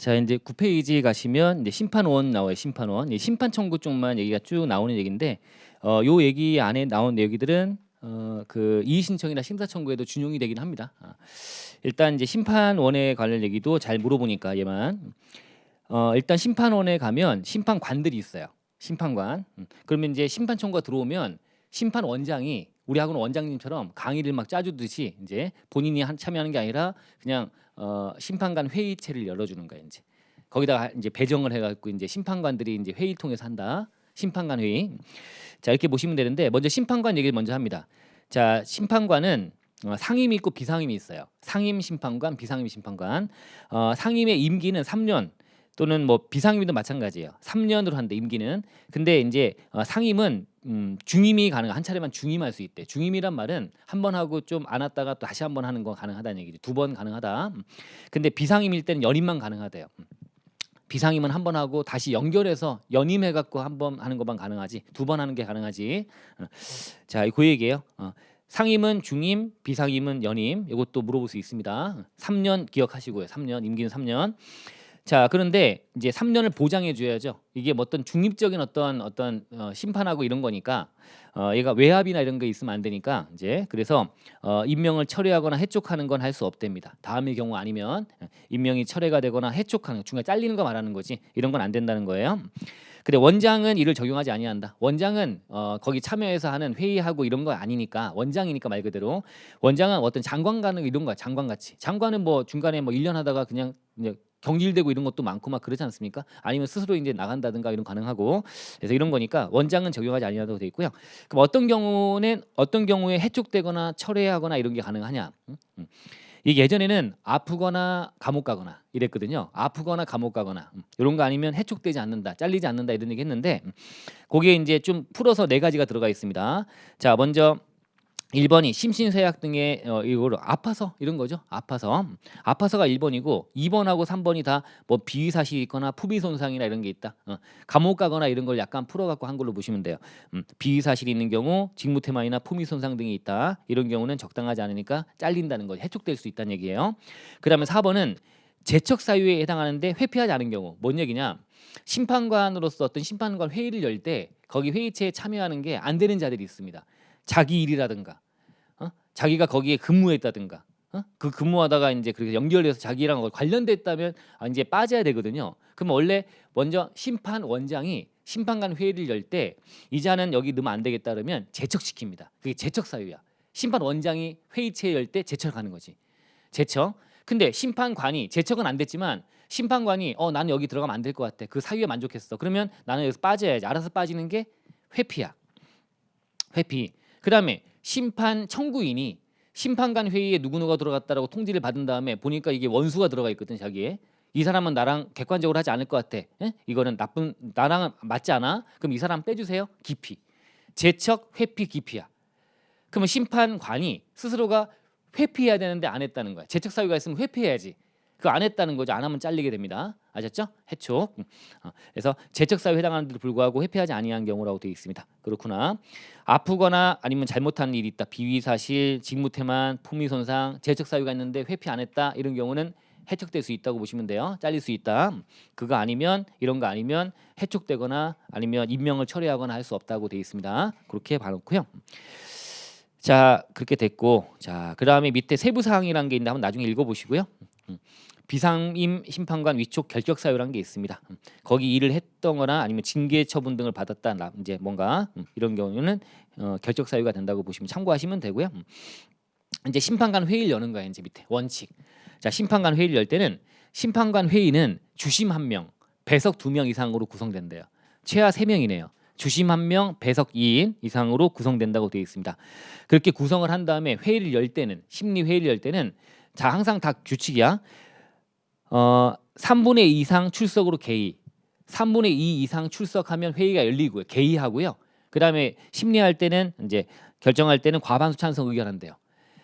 자, 이제 9페이지 가시면 이제 심판원 나와요. 심판원. 이 심판 청구 쪽만 얘기가 쭉 나오는 얘기인데 요 얘기 안에 나온 얘기들은 그 이의 신청이나 심사 청구에도 준용이 되긴 합니다. 일단 이제 심판원에 관련 얘기도 잘 물어보니까 얘만 일단 심판원에 가면 심판관들이 있어요. 심판관. 그러면 이제 심판 청구가 들어오면 심판원장이 우리 학원 원장님처럼 강의를 막 짜주듯이 이제 본인이 참여하는 게 아니라 그냥 심판관 회의체를 열어주는 거예요. 이제 거기다가 이제 배정을 해갖고 이제 심판관들이 이제 회의 통해서 한다. 심판관 회의. 자, 이렇게 보시면 되는데 먼저 심판관 얘기를 먼저 합니다. 자, 심판관은 상임이 있고 비상임이 있어요. 상임 심판관, 비상임 심판관. 상임의 임기는 3년 또는 뭐 비상임도 마찬가지예요. 3년으로 한다 임기는. 근데 이제 상임은 중임이 가능. 한 차례만 중임할 수 있대. 중임이란 말은 한 번 하고 좀 안 왔다가 또 다시 한 번 하는 거 가능하다는 얘기죠. 2번 가능하다. 근데 비상임일 때는 연임만 가능하대요. 비상임은 한 번 하고 다시 연결해서 연임해 갖고 한 번 하는 것만 가능하지. 2번 하는 게 가능하지. 자, 그 얘기예요. 상임은 중임, 비상임은 연임. 이것도 물어볼 수 있습니다. 3년 기억하시고요. 3년 임기는 3년. 자, 그런데 이제 3년을 보장해 줘야죠. 이게 뭐 어떤 중립적인 어떤 심판하고 이런 거니까 얘가 외압이나 이런 게 있으면 안 되니까 이제 그래서 임명을 철회하거나 해촉하는 건 할 수 없답니다. 다음의 경우 아니면 임명이 철회가 되거나 해촉하는 중간에 잘리는 거 말하는 거지. 이런 건 안 된다는 거예요. 근데 원장은 이를 적용하지 아니한다. 원장은 거기 참여해서 하는 회의하고 이런 거 아니니까 원장이니까 말 그대로 원장은 어떤 장관 가는 이런 거야. 장관 같이. 장관은 뭐 중간에 뭐 1년 하다가 그냥 경질되고 이런 것도 많고 막 그러지 않습니까? 아니면 스스로 이제 나간다든가 이런 가능하고 그래서 이런 거니까 원장은 적용하지 아니하다고 돼 있고요. 그럼 어떤 경우에 해촉되거나 철회하거나 이런 게 가능하냐? 이게 예전에는 아프거나 감옥 가거나 이랬거든요. 아프거나 감옥 가거나 이런 거 아니면 해촉되지 않는다, 잘리지 않는다 이런 얘기 했는데 거기에 이제 좀 풀어서 4가지가 들어가 있습니다. 자, 먼저 1번이 심신쇠약 등의 이거로 아파서 이런 거죠. 아파서가 1번이고 2번하고 3번이 다 뭐 비위 사실이 있거나 품위 손상이나 이런 게 있다. 감옥 가거나 이런 걸 약간 풀어갖고 한 걸로 보시면 돼요. 비위 사실이 있는 경우 직무태만이나 품위 손상 등이 있다. 이런 경우는 적당하지 않으니까 잘린다는 거죠. 해촉될 수 있다는 얘기예요. 그다음에 4번은 제척 사유에 해당하는데 회피하지 않은 경우 뭔 얘기냐? 심판관으로서 어떤 심판관 회의를 열 때 거기 회의체에 참여하는 게 안 되는 자들이 있습니다. 자기 일이라든가 자기가 거기에 근무했다든가 그 근무하다가 이제 그렇게 연결돼서 자기랑 관련됐다면 이제 빠져야 되거든요. 그럼 원래 먼저 심판원장이 심판관 회의를 열 때 이 자는 여기 넣으면 안 되겠다 그러면 제척시킵니다. 그게 제척 사유야. 심판원장이 회의체 열 때 제척하는 거지. 제척. 근데 심판관이 제척은 안 됐지만 심판관이 나는 여기 들어가면 안 될 것 같아. 그 사유에 만족했어. 그러면 나는 여기서 빠져야지. 알아서 빠지는 게 회피야. 회피. 그다음에 심판 청구인이 심판관 회의에 누구누가 들어갔다라고 통지를 받은 다음에 보니까 이게 원수가 들어가 있거든. 자기에 이 사람은 나랑 객관적으로 하지 않을 것 같아. 이거는 나랑은 맞지 않아. 그럼 이 사람 빼주세요. 기피. 제척 회피 기피야. 그러면 심판관이 스스로가 회피해야 되는데 안 했다는 거야. 제척 사유가 있으면 회피해야지. 그거 안 했다는 거죠. 안 하면 잘리게 됩니다. 아셨죠? 해촉. 그래서 제척 사유에 해당하는데도 불구하고 회피하지 아니한 경우라고 되어 있습니다. 그렇구나. 아프거나 아니면 잘못한 일이 있다. 비위 사실, 직무태만, 품위 손상, 제척 사유가 있는데 회피 안 했다. 이런 경우는 해촉될 수 있다고 보시면 돼요. 잘릴 수 있다. 그거 아니면 이런 거 아니면 해촉되거나 아니면 임명을 철회하거나 할 수 없다고 되어 있습니다. 그렇게 봐놓고요. 자, 그렇게 됐고, 자, 그 다음에 밑에 세부 사항이라는 게 있는데 한번 나중에 읽어보시고요. 비상임 심판관 위촉 결격 사유라는 게 있습니다. 거기 일을 했던거나 아니면 징계 처분 등을 받았다. 이제 뭔가 이런 경우는 결격 사유가 된다고 보시면 참고하시면 되고요. 이제 심판관 회의를 여는 거예요. 이제 밑에 원칙. 자, 심판관 회의를 열 때는 심판관 회의는 주심 1명, 배석 2명 이상으로 구성된대요. 최하 3명이네요. 주심 1명, 배석 2인 이상으로 구성된다고 되어 있습니다. 그렇게 구성을 한 다음에 회의를 열 때는 심리 회의를 열 때는 자, 항상 다 규칙이야. 3분의 2 이상 출석으로 개의. 3분의 2 이상 출석하면 회의가 열리고요. 개의하고요. 그다음에 심리할 때는 이제 결정할 때는 과반수 찬성 의결한대요.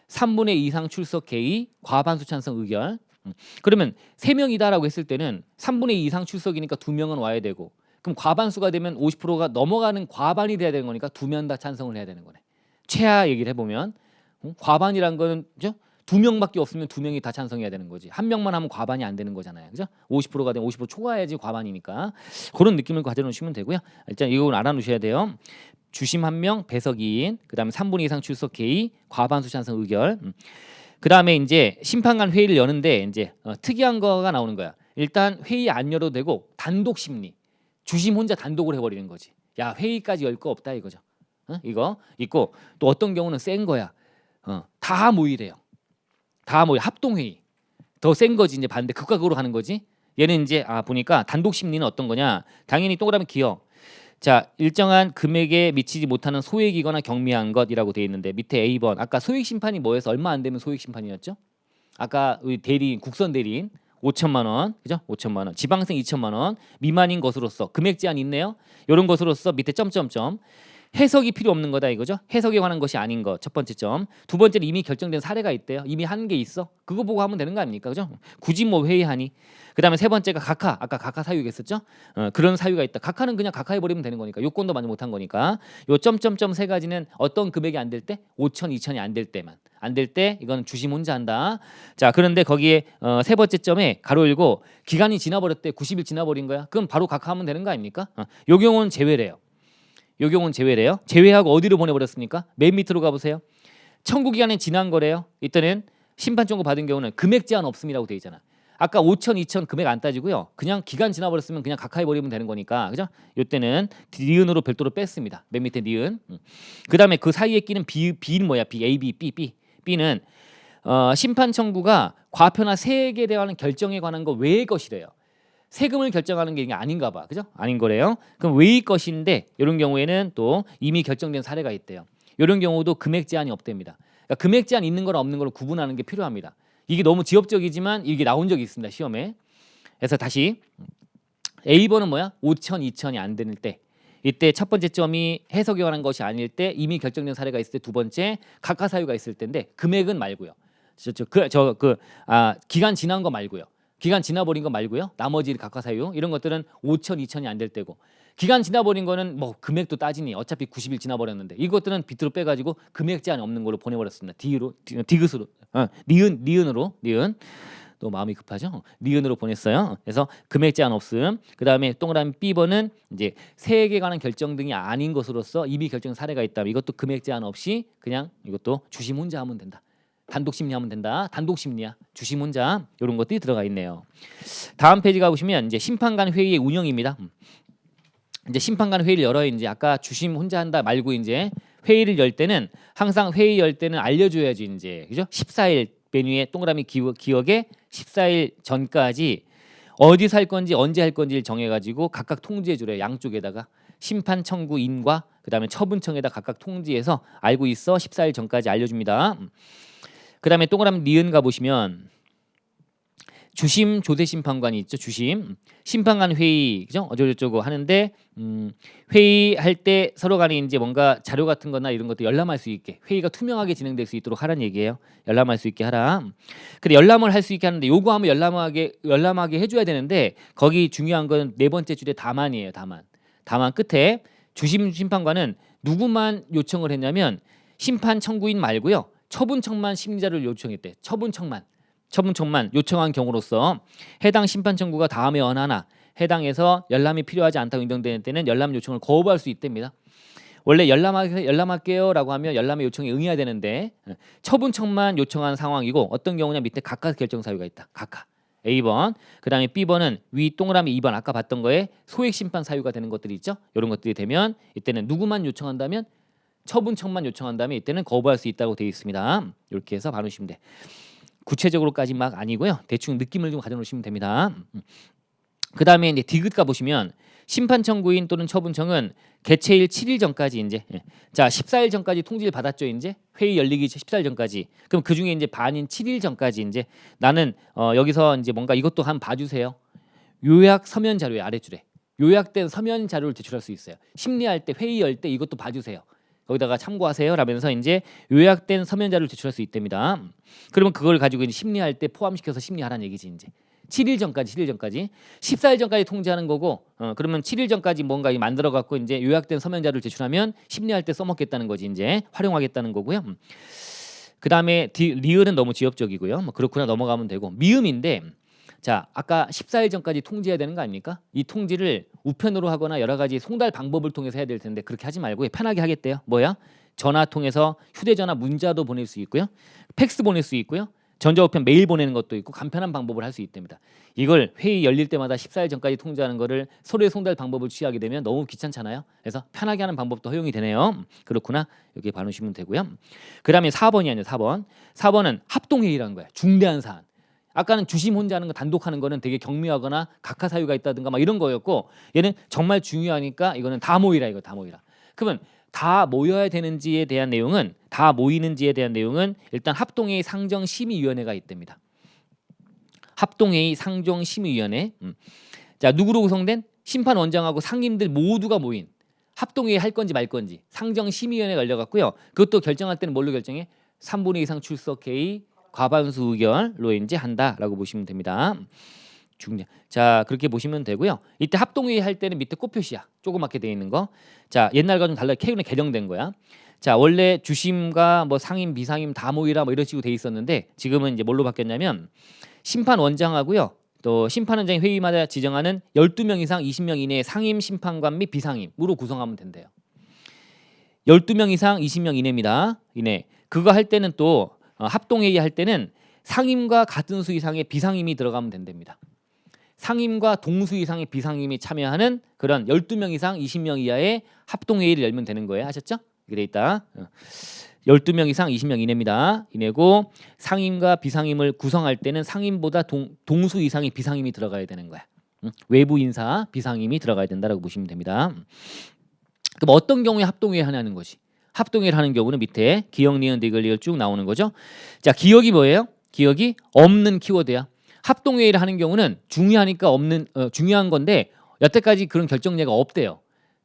3분의 2 이상 출석 개의, 과반수 찬성 의결. 그러면 3명이다라고 했을 때는 3분의 2 이상 출석이니까 2명은 와야 되고 그럼 과반수가 되면 50%가 넘어가는 과반이 돼야 되는 거니까 2명 다 찬성을 해야 되는 거네. 최하 얘기를 해보면 과반이란 거는 그죠? 두 명밖에 없으면 두 명이 다 찬성해야 되는 거지. 한 명만 하면 과반이 안 되는 거잖아요. 그죠? 50%가 되면 50% 초과해야지 과반이니까. 그런 느낌을 가져놓으시면 되고요. 일단 이건 알아놓으셔야 돼요. 주심 1명, 배석 2인, 그다음에 3분의 2 이상 출석 회의, 과반수 찬성 의결. 그다음에 이제 심판관 회의를 여는데 이제 특이한 거가 나오는 거야. 일단 회의 안 열어도 되고 단독 심리. 주심 혼자 단독으로 해버리는 거지. 야, 회의까지 열 거 없다 이거죠. 이거 있고 또 어떤 경우는 센 거야. 다 모이래요. 다 모여 합동 회의. 더 센 거지. 이제 반대 극과 극으로 가는 거지. 얘는 이제 보니까 단독 심리는 어떤 거냐? 당연히 동그라미 기억. 자, 일정한 금액에 미치지 못하는 소액이거나 경미한 것이라고 돼 있는데 밑에 A번 아까 소액 심판이 뭐여서 얼마 안 되면 소액 심판이었죠? 아까 우리 대리인 국선 대리인 5천만 원, 그죠? 5천만 원. 지방생 2천만 원 미만인 것으로서 금액 제한 있네요. 이런 것으로서 밑에 점점점 해석이 필요 없는 거다 이거죠. 해석에 관한 것이 아닌 것 첫 번째 점. 두 번째는 이미 결정된 사례가 있대요. 이미 한 게 있어. 그거 보고 하면 되는 거 아닙니까? 그죠? 굳이 뭐 회의하니. 그다음에 세 번째가 각하. 아까 각하 사유 얘기했었죠. 그런 사유가 있다. 각하는 그냥 각하해 버리면 되는 거니까. 요건도 만족 못한 거니까. 요 점점점 세 가지는 어떤 금액이 안 될 때 5천, 2천이 안 될 때만. 안 될 때 이건 주심 혼자 한다. 자, 그런데 거기에 세 번째 점에 가로 열고 기간이 지나버렸대. 90일 지나버린 거야. 그럼 바로 각하하면 되는 거 아닙니까? 요 경우는 제외래요. 요 경우는 제외래요. 제외하고 어디로 보내버렸습니까? 맨 밑으로 가보세요. 청구 기간이 지난 거래요. 이때는 심판 청구 받은 경우는 금액 제한 없음이라고 돼 있잖아. 아까 5천, 2천 금액 안 따지고요. 그냥 기간 지나버렸으면 그냥 각하해 버리면 되는 거니까, 그죠? 이때는 니은으로 별도로 뺐습니다. 맨 밑에 니은. 그다음에 그 사이에 끼는 B는 뭐야? B, A, B, B. B는 심판 청구가 과표나 세액에 대한 결정에 관한 거 외의 것이래요. 세금을 결정하는 게 이게 아닌가 봐. 그죠? 아닌 거래요. 그럼 외의 것인데 이런 경우에는 또 이미 결정된 사례가 있대요. 이런 경우도 금액 제한이 없답니다. 그러니까 금액 제한 있는 거랑 없는 걸 구분하는 게 필요합니다. 이게 너무 지엽적이지만 이게 나온 적이 있습니다. 시험에. 그래서 다시 A번은 뭐야? 5천, 2천이 안 되는 때. 이때 첫 번째 점이 해석에 관한 것이 아닐 때 이미 결정된 사례가 있을 때 두 번째 각하 사유가 있을 때인데 금액은 말고요. 기간 지난 거 말고요. 기간 지나버린 거 말고요. 나머지 각하 사유 이런 것들은 5천, 2천이 안 될 때고 기간 지나버린 거는 뭐 금액도 따지니 어차피 90일 지나버렸는데 이것들은 비트로 빼가지고 금액 제한이 없는 걸로 보내버렸습니다. 디귿으로 니은으로 또 마음이 급하죠. 니은으로 보냈어요. 그래서 금액 제한 없음. 그 다음에 동그라미 B번은 이제 세액에 관한 결정 등이 아닌 것으로서 이미 결정 사례가 있다면 이것도 금액 제한 없이 그냥 이것도 주심 혼자 하면 된다. 단독 심리하면 된다. 단독 심리야. 주심 혼자 이런 것들이 들어가 있네요. 다음 페이지 가보시면 이제 심판관 회의의 운영입니다. 이제 심판관 회의를 열어요. 이제 아까 주심 혼자 한다 말고 이제 회의를 열 때는 항상 회의 열 때는 알려줘야지 이제 그죠? 14일 메뉴에 동그라미 기억에 14일 전까지 어디서 할 건지 언제 할 건지를 정해가지고 각각 통지해 주래요. 양쪽에다가 심판 청구인과 그다음에 처분청에다 각각 통지해서 알고 있어 14일 전까지 알려줍니다. 그다음에 동그라미 니은 가보시면 주심 조세 심판관이 있죠. 주심 심판관 회의 그죠? 어쩌고저쩌고 하는데 회의할 때 서로 간에 이제 뭔가 자료 같은 거나 이런 것도 열람할 수 있게 회의가 투명하게 진행될 수 있도록 하라는 얘기예요. 열람할 수 있게 하라. 근데 열람을 할 수 있게 하는데 요구하면 열람하게 해줘야 되는데 거기 중요한 건 네 번째 줄에 다만이에요. 다만 끝에 주심 심판관은 누구만 요청을 했냐면 심판 청구인 말고요. 처분청만 심리자를 요청했대. 처분청만 요청한 경우로서 해당 심판 청구가 다음에 어느 하나 해당해서 열람이 필요하지 않다고 인정되는 때는 열람 요청을 거부할 수 있답니다. 원래 열람할게요라고 하면 열람의 요청에 응해야 되는데 처분청만 요청한 상황이고 어떤 경우냐 밑에 각하 결정 사유가 있다. 각하 A번 그다음에 B번은 위 동그라미 2번 아까 봤던 거에 소액 심판 사유가 되는 것들이 있죠. 이런 것들이 되면 이때는 누구만 요청한다면 처분청만 요청한다면 이때는 거부할 수 있다고 되어 있습니다. 이렇게 해서 봐놓으시면 돼. 구체적으로까지 막 아니고요. 대충 느낌을 좀 가져놓으시면 됩니다. 그 다음에 이제 디귿 가보시면 심판 청구인 또는 처분청은 개최일 7일 전까지 이제 자 14일 전까지 통지를 받았죠. 이제 회의 열리기 14일 전까지. 그럼 그 중에 이제 반인 7일 전까지 이제 나는 여기서 이제 뭔가 이것도 한번 봐주세요. 요약 서면 자료에 아래줄에 요약된 서면 자료를 제출할 수 있어요. 심리할 때 회의 열 때 이것도 봐주세요. 거기다가 참고하세요 라면서 이제 요약된 서면 자료를 제출할 수 있답니다. 그러면 그걸 가지고 이제 심리할 때 포함시켜서 심리하라는 얘기지 이제. 7일 전까지 14일 전까지 통지하는 거고 그러면 7일 전까지 뭔가 만들어 갖고 이제 요약된 서면 자료를 제출하면 심리할 때 써먹겠다는 거지 이제 활용하겠다는 거고요. 그다음에 리을은 너무 지엽적이고요. 뭐 그렇구나 넘어가면 되고 미음인데 자 아까 14일 전까지 통지해야 되는 거 아닙니까? 이 통지를 우편으로 하거나 여러 가지 송달 방법을 통해서 해야 될 텐데 그렇게 하지 말고 편하게 하겠대요. 뭐야? 전화 통해서 휴대전화 문자도 보낼 수 있고요. 팩스 보낼 수 있고요. 전자우편 메일 보내는 것도 있고 간편한 방법을 할 수 있답니다. 이걸 회의 열릴 때마다 14일 전까지 통지하는 거를 서로의 송달 방법을 취하게 되면 너무 귀찮잖아요. 그래서 편하게 하는 방법도 허용이 되네요. 그렇구나. 여기에 봐놓으시면 되고요. 그 다음에 4번이 아니에요. 4번. 4번은 합동회의라는 거야. 중대한 사안. 아까는 주심 혼자 하는 거 단독 하는 거는 되게 경미하거나 각하 사유가 있다든가 막 이런 거였고 얘는 정말 중요하니까 이거는 다 모이라 이거 다 모이라. 그러면 다 모여야 되는지에 대한 내용은 다 모이는지에 대한 내용은 일단 합동회의 상정심의위원회가 있답니다. 합동회의 상정심의위원회. 자 누구로 구성된 심판원장하고 상임들 모두가 모인 합동회의 할 건지 말 건지 상정심의위원회가 열려갖고요. 그것도 결정할 때는 뭘로 결정해? 3분의 2 이상 출석회의 과반수 의결로 이제 한다라고 보시면 됩니다. 자 그렇게 보시면 되고요. 이때 합동회의 할 때는 밑에 꽃표시야. 조그맣게 되어 있는 거. 자 옛날과 좀 달라. K는 개정된 거야. 자 원래 주심과 뭐 상임 비상임 다 모이라 뭐 이런 식으로 돼 있었는데 지금은 이제 뭘로 바뀌었냐면 심판원장하고요. 또 심판원장이 회의마다 지정하는 12명 이상 20명 이내의 상임 심판관 및 비상임으로 구성하면 된대요. 12명 이상 20명 이내입니다. 이내. 그거 할 때는 또 합동회의 할 때는 상임과 같은 수 이상의 비상임이 들어가면 된답니다. 상임과 동수 이상의 비상임이 참여하는 그런 12명 이상 20명 이하의 합동회의를 열면 되는 거예요. 아셨죠? 이렇게 돼 있다. 12명 이상 20명 이내입니다. 이내고 상임과 비상임을 구성할 때는 상임보다 동수 이상의 비상임이 들어가야 되는 거야. 외부 인사 비상임이 들어가야 된다라고 보시면 됩니다. 그럼 어떤 경우에 합동회의 하냐는 것이. 합동회의를 하는 경우는 밑에 기역, 니은, 디귿, 리을 쭉 나오는 거죠. 자 기역이 뭐예요? 기역이 없는 키워드야. 합동회의를 하는 경우는 중요하니까 중요한 건데 여태까지 그런 결정례가 없대요.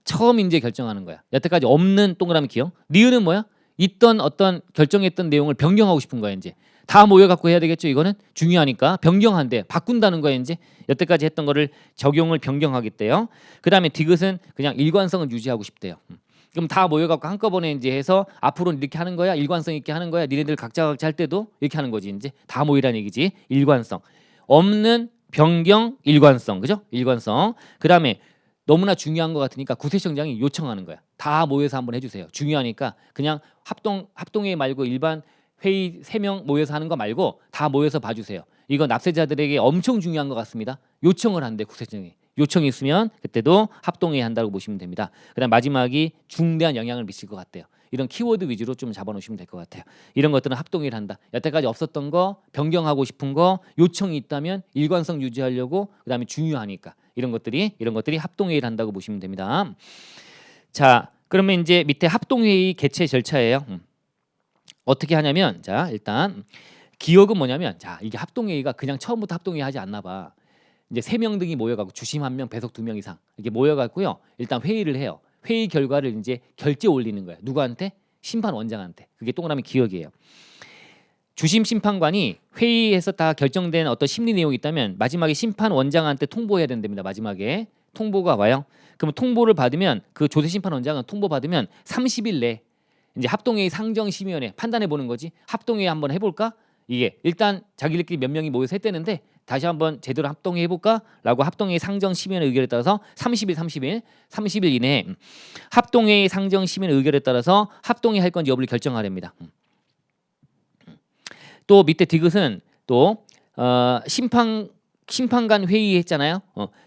처음 이제 결정하는 거야. 여태까지 없는 동그라미 기억. 리을은 뭐야? 있던 어떤 결정했던 내용을 변경하고 싶은 거야 이제. 다 모여갖고 해야 되겠죠. 이거는 중요하니까 변경한대. 바꾼다는 거야 이제. 여태까지 했던 거를 적용을 변경하겠대요. 그 다음에 디귿은 그냥 일관성을 유지하고 싶대요. 그럼 다 모여갖고 한꺼번에 이제 해서 앞으로는 이렇게 하는 거야. 일관성 있게 하는 거야. 니네들 각자 할 때도 이렇게 하는 거지 이제. 다 모이라는 얘기지. 일관성. 없는 변경 일관성. 그죠? 일관성. 그 다음에 너무나 중요한 것 같으니까 구세청장이 요청하는 거야. 다 모여서 한번 해주세요. 중요하니까 그냥 합동회의 말고 일반 회의 3명 모여서 하는 거 말고 다 모여서 봐주세요. 이거 납세자들에게 엄청 중요한 것 같습니다. 요청을 한대 구세청이. 요청이 있으면 그때도 합동회의 한다고 보시면 됩니다. 그다음 마지막이 중대한 영향을 미칠 것 같대요. 이런 키워드 위주로 좀 잡아놓으시면 될 것 같아요. 이런 것들은 합동회의를 한다. 여태까지 없었던 거 변경하고 싶은 거 요청이 있다면 일관성 유지하려고 그다음에 중요하니까 이런 것들이 합동회의를 한다고 보시면 됩니다. 자 그러면 이제 밑에 합동회의 개최 절차예요. 어떻게 하냐면 자 일단 기억은 뭐냐면 자 이게 합동회의가 그냥 처음부터 합동회의 하지 않나 봐. 이제 3명 등이 모여가고 주심 1명, 배석 2명 이상 이렇게 모여갖고요. 일단 회의를 해요. 회의 결과를 이제 결제 올리는 거예요. 누구한테? 심판원장한테. 그게 동그라미 기억이에요. 주심 심판관이 회의에서 다 결정된 어떤 심리 내용이 있다면 마지막에 심판원장한테 통보해야 된답니다. 마지막에 통보가 와요. 그럼 통보를 받으면 그 조세 심판원장은 통보 받으면 30일 내 이제 합동회의 상정심의위원회 판단해 보는 거지. 합동회의 한번 해볼까? 이게 일단 자기들끼리 몇 명이 모여서 했대는데 다시 한번 제대로 합동회의 해볼까라고 합동회의 상정심의위원회 의결에 따라서 30일 이내에 합동회의 상정심의위원회 의결에 따라서 합동회의 할 건지 여부를 결정하랍니다. 또 밑에 디귿은 또 심판관 회의 했잖아요.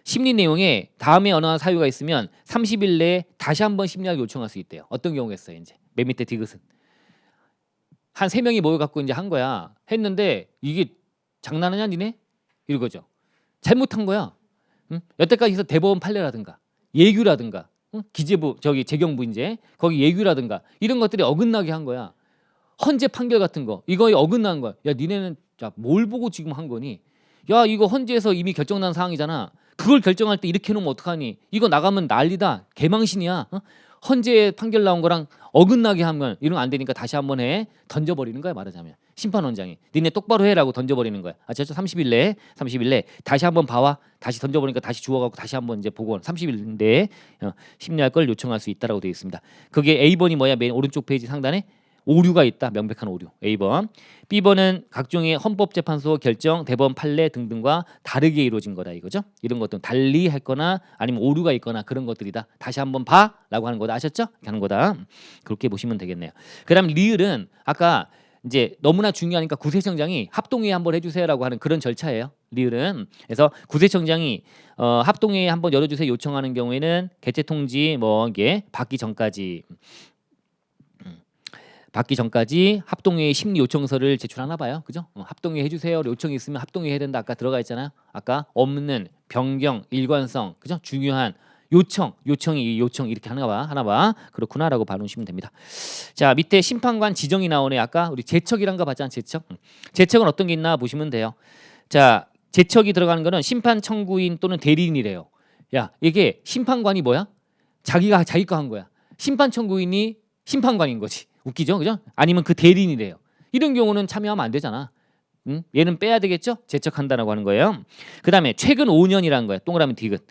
심리 내용에 다음에 어느 사유가 있으면 30일 내에 다시 한번 심리학을 요청할 수 있대요. 어떤 경우겠어요? 이제 맨 밑에 디귿은 한 3명이 모여갖고 이제 한 거야. 했는데 이게 장난하냐 니네? 이거죠. 잘못한 거야. 응? 여태까지 해서 대법원 판례라든가 예규라든가 기재부 재경부 이제 거기 예규라든가 이런 것들이 어긋나게 한 거야. 헌재 판결 같은 거 이거에 어긋난 거야. 야 니네는 자 뭘 보고 지금 한 거니? 야 이거 헌재에서 이미 결정난 사항이잖아. 그걸 결정할 때 이렇게 해놓으면 어떡하니? 이거 나가면 난리다. 개망신이야. 헌재 판결 나온 거랑 어긋나게 하면 이런 거 안 되니까 다시 한번 던져버리는 거야. 말하자면 심판원장이 니네 똑바로 해라고 던져버리는 거야. 아셨죠? 30일 내에 다시 한번 봐와. 다시 던져버리니까 다시 주워갖고 다시 한번 이제 보고 30일 내에 심리할 걸 요청할 수 있다라고 되어 있습니다. 그게 A번이 뭐야? 맨 오른쪽 페이지 상단에 오류가 있다. 명백한 오류. A번. B번은 각종의 헌법재판소 결정, 대법원 판례 등등과 다르게 이루어진 거다 이거죠. 이런 것들은 달리 했거나 아니면 오류가 있거나 그런 것들이다. 다시 한번 봐라고 하는 거다. 아셨죠? 이렇게 하는 거다. 그렇게 보시면 되겠네요. 그다음 리을은 아까 이제 너무나 중요하니까 구세청장이 합동회의 한번 해주세요라고 하는 그런 절차예요. 리을은. 그래서 구세청장이 합동회의 한번 열어주세요 요청하는 경우에는 개최통지 뭐 이게 받기 전까지 합동회의 심리 요청서를 제출하나 봐요. 그죠? 합동회의 해주세요 요청이 있으면 합동회의 해야 된다. 아까 들어가 있잖아요. 아까 없는 변경 일관성 그죠? 중요한 요청이 요청 이렇게 하나 봐. 그렇구나라고 봐놓으시면 됩니다. 자 밑에 심판관 지정이 나오네. 아까 우리 제척이란 거 봤잖아. 제척은 어떤 게 있나 보시면 돼요. 자 제척이 들어가는 거는 심판 청구인 또는 대리인이래요. 야 이게 심판관이 뭐야? 자기가 자기 거 한 거야. 심판 청구인이 심판관인 거지. 웃기죠, 그죠? 아니면 그 대리인이래요. 이런 경우는 참여하면 안 되잖아. 얘는 빼야 되겠죠? 제척한다라고 하는 거예요. 그 다음에 최근 5년이라는 거야. 동그라미 디귿.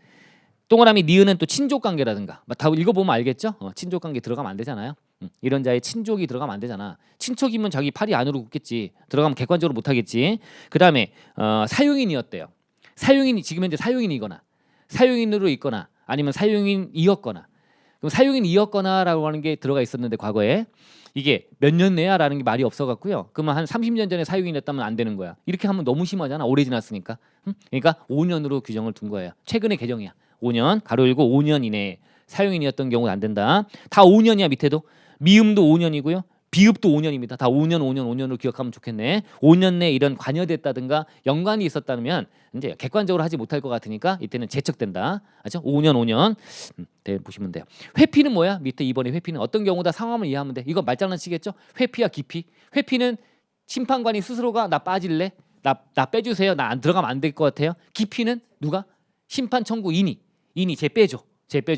동그라미 니은은 또 친족 관계라든가 다 읽어보면 알겠죠? 친족 관계 들어가면 안 되잖아요. 이런 자의 친족이 들어가면 안 되잖아. 친척이면 자기 팔이 안으로 굽겠지. 들어가면 객관적으로 못 하겠지. 그 다음에 사용인이었대요. 사용인이 지금 현재 사용인이거나 사용인으로 있거나 아니면 사용인이었거나 그럼 사용인이었거나라고 하는 게 들어가 있었는데 과거에 이게 몇 년 내야라는 게 말이 없어갖고요. 그러면 한 30년 전에 사용인이었다면 안 되는 거야. 이렇게 하면 너무 심하잖아. 오래 지났으니까. 그러니까 5년으로 규정을 둔 거예요. 최근의 개정이야. 5년 가로 열고 5년 이내 사용인이었던 경우는 안 된다. 다 5년이야. 밑에도 미음도 5년이고요. 비읍도 5년입니다. 다 5년으로 기억하면 좋겠네. 5년 내에 이런 관여됐다든가 연관이 있었다면 이제 객관적으로 하지 못할 것 같으니까 이때는 제척된다. 알죠? 5년. 네, 보시면 돼요. 회피는 뭐야? 밑에 2번에 회피는 어떤 경우다 상황을 이해하면 돼. 이거 말장난치겠죠? 회피와 기피. 회피는 심판관이 스스로가 나 빠질래? 나 빼주세요. 나 안 들어가면 안 될 것 같아요. 기피는 누가? 심판 청구인이 쟤 빼줘.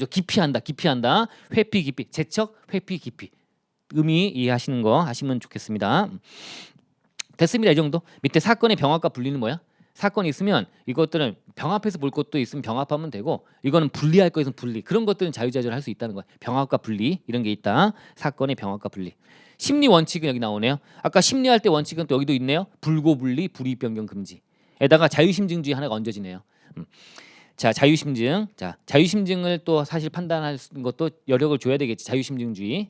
기피한다. 회피 기피. 제척 회피 기피. 의미 이해하시는 거 하시면 좋겠습니다. 됐습니다. 이 정도. 밑에 사건의 병합과 분리는 뭐야? 사건이 있으면 이것들은 병합해서 볼 것도 있으면 병합하면 되고 이거는 분리할 거 있으면 분리. 그런 것들은 자유자재로 할 수 있다는 거야. 병합과 분리 이런 게 있다. 사건의 병합과 분리. 심리 원칙은 여기 나오네요. 아까 심리할 때 원칙은 또 여기도 있네요. 불고분리, 불이익 변경 금지. 에다가 자유심증주의 하나가 얹어지네요. 자 자유심증. 자 자유심증을 또 사실 판단할 것도 여력을 줘야 되겠지. 자유심증주의.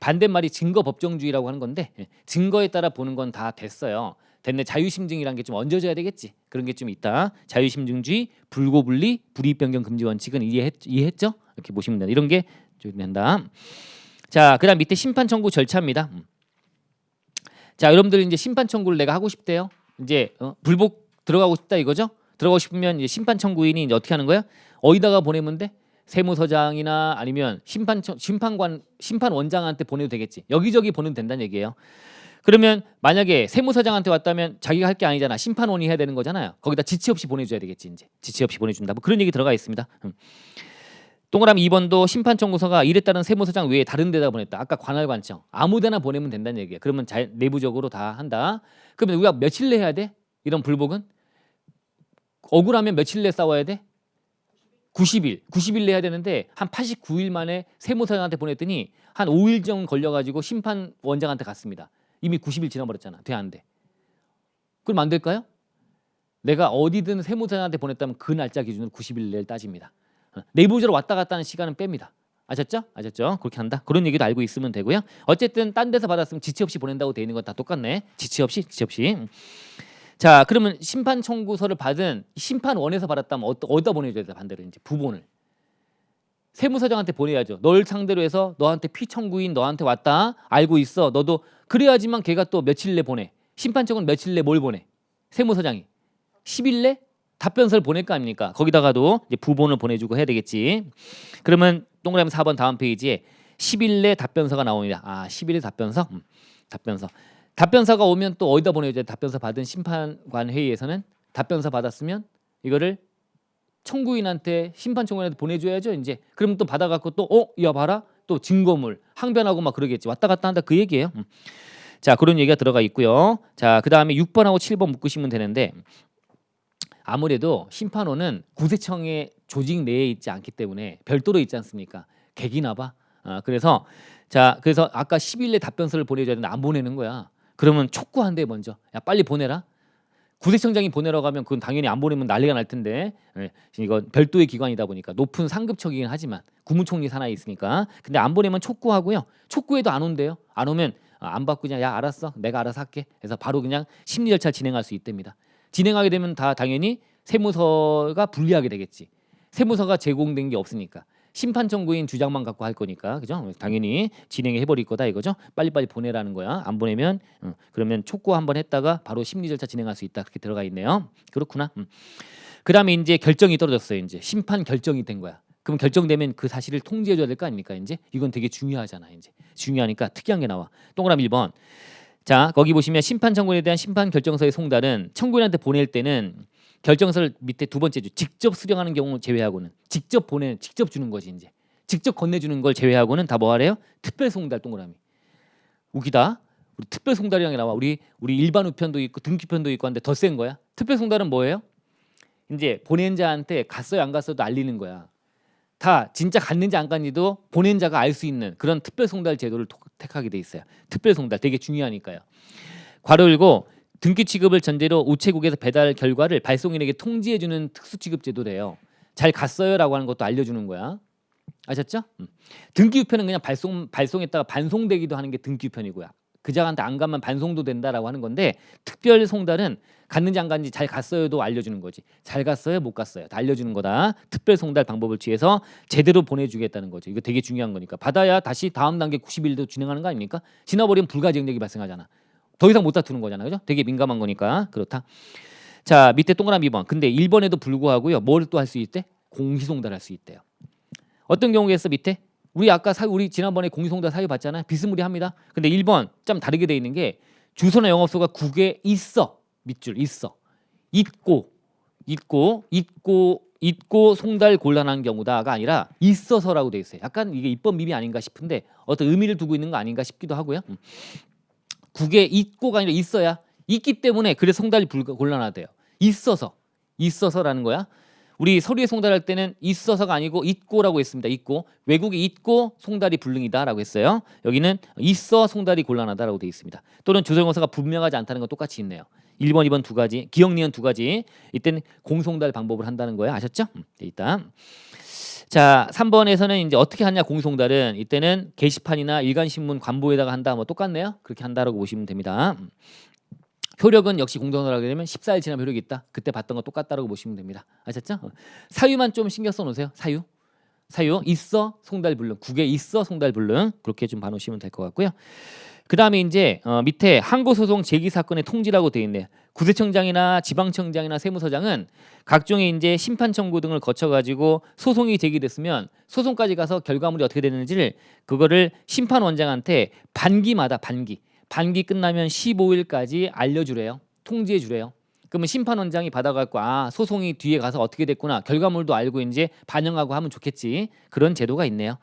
반대말이 증거법정주의라고 하는 건데 증거에 따라 보는 건 다 됐어요. 됐네. 자유심증이란 게 좀 얹어져야 되겠지. 그런 게 좀 있다. 자유심증주의, 불고분리, 불이익 변경 금지 원칙은 이해했죠? 이렇게 보시면 된다. 이런 게 좀 된다. 자 그다음 밑에 심판 청구 절차입니다. 자 여러분들 이제 심판 청구를 내가 하고 싶대요. 이제 불복 들어가고 싶다 이거죠? 들어가고 싶으면 이제 심판 청구인이 이제 어떻게 하는 거야? 어디다가 보내면 돼? 세무서장이나 아니면 심판원장한테 보내도 되겠지. 여기저기 보내도 된다는 얘기예요. 그러면 만약에 세무서장한테 왔다면 자기가 할 게 아니잖아. 심판원이 해야 되는 거잖아요. 거기다 지체 없이 보내줘야 되겠지. 이제 지체 없이 보내준다. 뭐 그런 얘기 들어가 있습니다. 동그라미 2번도 심판 청구서가 이에 따른 세무서장 외에 다른 데다 보냈다. 아까 관할관청 아무데나 보내면 된다는 얘기야. 그러면 내부적으로 다 한다. 그러면 우리가 며칠 내 해야 돼? 이런 불복은? 억울하면 며칠 내 싸워야 돼? 90일 내야 되는데 한 89일 만에 세무서장한테 보냈더니 한 5일 정도 걸려가지고 심판원장한테 갔습니다. 이미 90일 지나버렸잖아. 돼 안 돼? 그럼 안 될까요? 내가 어디든 세무서장한테 보냈다면 그 날짜 기준으로 90일 내를 따집니다. 내부적으로 왔다 갔다 하는 시간은 뺍니다. 아셨죠? 그렇게 한다. 그런 얘기도 알고 있으면 되고요. 어쨌든 딴 데서 받았으면 지체 없이 보낸다고 돼 있는 건 다 똑같네. 지체 없이. 자 그러면 심판 청구서를 받은 심판원에서 받았다면 어디다 보내줘야 돼? 반대로 이제 부본을 세무서장한테 보내야죠. 널 상대로 해서 너한테 피청구인 너한테 왔다 알고 있어. 너도 그래야지만 걔가 또 며칠 내 보내. 심판청은 며칠 내 뭘 보내? 세무서장이 10일 내 답변서를 보낼 거 아닙니까? 거기다가도 이제 부본을 보내주고 해야 되겠지. 그러면 동그라미 4번 다음 페이지에 10일 내 답변서가 나옵니다. 10일 답변서. 답변서가 오면 또 어디다 보내줘야 돼? 답변서 받은 심판관 회의에서는 답변서 받았으면 이거를 청구인한테 심판 청구인한테 보내줘야죠. 이제 그러면 또 받아갖고 또 야 봐라 또 증거물 항변하고 막 그러겠지. 왔다 갔다 한다 그 얘기예요. 자 그런 얘기가 들어가 있고요. 자 그 다음에 6번하고 7번 묶으시면 되는데 아무래도 심판원은 구세청의 조직 내에 있지 않기 때문에 별도로 있지 않습니까? 객이나 봐. 그래서 자, 그래서 아까 10일에 답변서를 보내줘야 되는데 안 보내는 거야. 그러면 촉구한대 먼저. 야, 빨리 보내라. 구세청장이 보내라고 하면 그건 당연히 안 보내면 난리가 날 텐데. 예, 이건 별도의 기관이다 보니까 높은 상급처이긴 하지만 국무총리 산하에 있으니까. 근데 안 보내면 촉구하고요. 촉구해도 안 온대요. 안 오면 안 받고 그냥 야 알았어. 내가 알아서 할게. 그래서 바로 그냥 심리 절차 진행할 수 있답니다. 진행하게 되면 다 당연히 세무서가 불리하게 되겠지. 세무서가 제공된 게 없으니까. 심판 청구인 주장만 갖고 할 거니까 그죠? 당연히 진행해 버릴 거다 이거죠. 빨리빨리 보내라는 거야. 안 보내면 그러면 촉구 한번 했다가 바로 심리 절차 진행할 수 있다. 그렇게 들어가 있네요. 그렇구나. 그다음에 이제 결정이 떨어졌어요. 이제 심판 결정이 된 거야. 그럼 결정되면 그 사실을 통지해 줘야 될 거 아닙니까? 이제 이건 되게 중요하잖아. 이제 중요하니까 특이한 게 나와. 동그라미 1번. 자, 거기 보시면 심판 청구인에 대한 심판 결정서의 송달은 청구인한테 보낼 때는 결정서를 밑에 두 번째 주 직접 수령하는 경우 제외하고는 직접 주는 거지 이제 직접 건네주는 걸 제외하고는 다 뭐하래요? 특별 송달 동그라미. 웃기다. 우리 특별 송달이라는 게 나와. 우리 일반 우편도 있고 등기편도 있고 한데 더 센 거야. 특별 송달은 뭐예요? 이제 보낸 자한테 갔어요 안 갔어도 알리는 거야. 다 진짜 갔는지 안 갔는지도 보낸 자가 알 수 있는 그런 특별 송달 제도를 택하게 돼 있어요. 특별 송달 되게 중요하니까요. 괄호 열고 등기 취급을 전제로 우체국에서 배달 결과를 발송인에게 통지해주는 특수 취급 제도래요. 잘 갔어요라고 하는 것도 알려주는 거야. 아셨죠? 등기 우편은 그냥 발송했다가 반송되기도 하는 게 등기 우편이고요. 그자한테 안 가면 반송도 된다라고 하는 건데 특별 송달은 갔는지 안 갔는지 잘 갔어요도 알려주는 거지. 잘 갔어요, 못 갔어요 다 알려주는 거다. 특별 송달 방법을 취해서 제대로 보내주겠다는 거죠. 이거 되게 중요한 거니까 받아야 다시 다음 단계 90일도 진행하는 거 아닙니까? 지나버리면 불가지행력이 발생하잖아. 더 이상 못 다투는 거잖아, 그죠? 되게 민감한 거니까 그렇다. 자, 밑에 동그라미 2번. 근데 1번에도 불구하고요, 뭘 또 할 수 있대? 공시송달할 수 있대요. 어떤 경우겠어 밑에? 우리 지난번에 공시송달 사유 봤잖아요. 비스무리합니다. 근데 1번 좀 다르게 돼 있는 게 주소나 영업소가 국에 있어. 밑줄 있어. 있고 송달 곤란한 경우다가 아니라 있어서라고 돼 있어요. 약간 이게 입법 미비 아닌가 싶은데 어떤 의미를 두고 있는 거 아닌가 싶기도 하고요. 국에 있고가 아니라 있어야 있기 때문에 그래서 송달이 곤란하대요. 있어서라는 거야. 우리 서류에 송달할 때는 있어서가 아니고 있고라고 했습니다. 있고 외국에 있고 송달이 불능이다라고 했어요. 여기는 있어 송달이 곤란하다라고 돼 있습니다. 또는 주소영어서가 분명하지 않다는 건 똑같이 있네요. 1번, 2번 두 가지, 기억, 니은 두 가지. 이때는 공송달 방법을 한다는 거예요. 아셨죠? 일단 자, 3번에서는 이제 어떻게 하냐 공송달은 이때는 게시판이나 일간신문 관보에다가 한다 뭐 똑같네요. 그렇게 한다라고 보시면 됩니다. 효력은 역시 공송달하게 되면 14일 지나면 효력이 있다. 그때 봤던 거 똑같다라고 보시면 됩니다. 아셨죠? 사유만 좀 신경 써 놓으세요. 사유 있어 송달 불능, 국에 있어 송달 불능 그렇게 좀 봐놓으시면 될 것 같고요. 그 다음에 이제 밑에 항고소송 제기 사건의 통지라고 되어 있네요. 구세청장이나 지방청장이나 세무서장은 각종의 이제 심판 청구 등을 거쳐 가지고 소송이 제기됐으면 소송까지 가서 결과물이 어떻게 되는지를 그거를 심판원장한테 반기마다 반기 끝나면 15일까지 알려주래요. 통지해 주래요. 그러면 심판원장이 받아갖고 소송이 뒤에 가서 어떻게 됐구나 결과물도 알고 이제 반영하고 하면 좋겠지. 그런 제도가 있네요.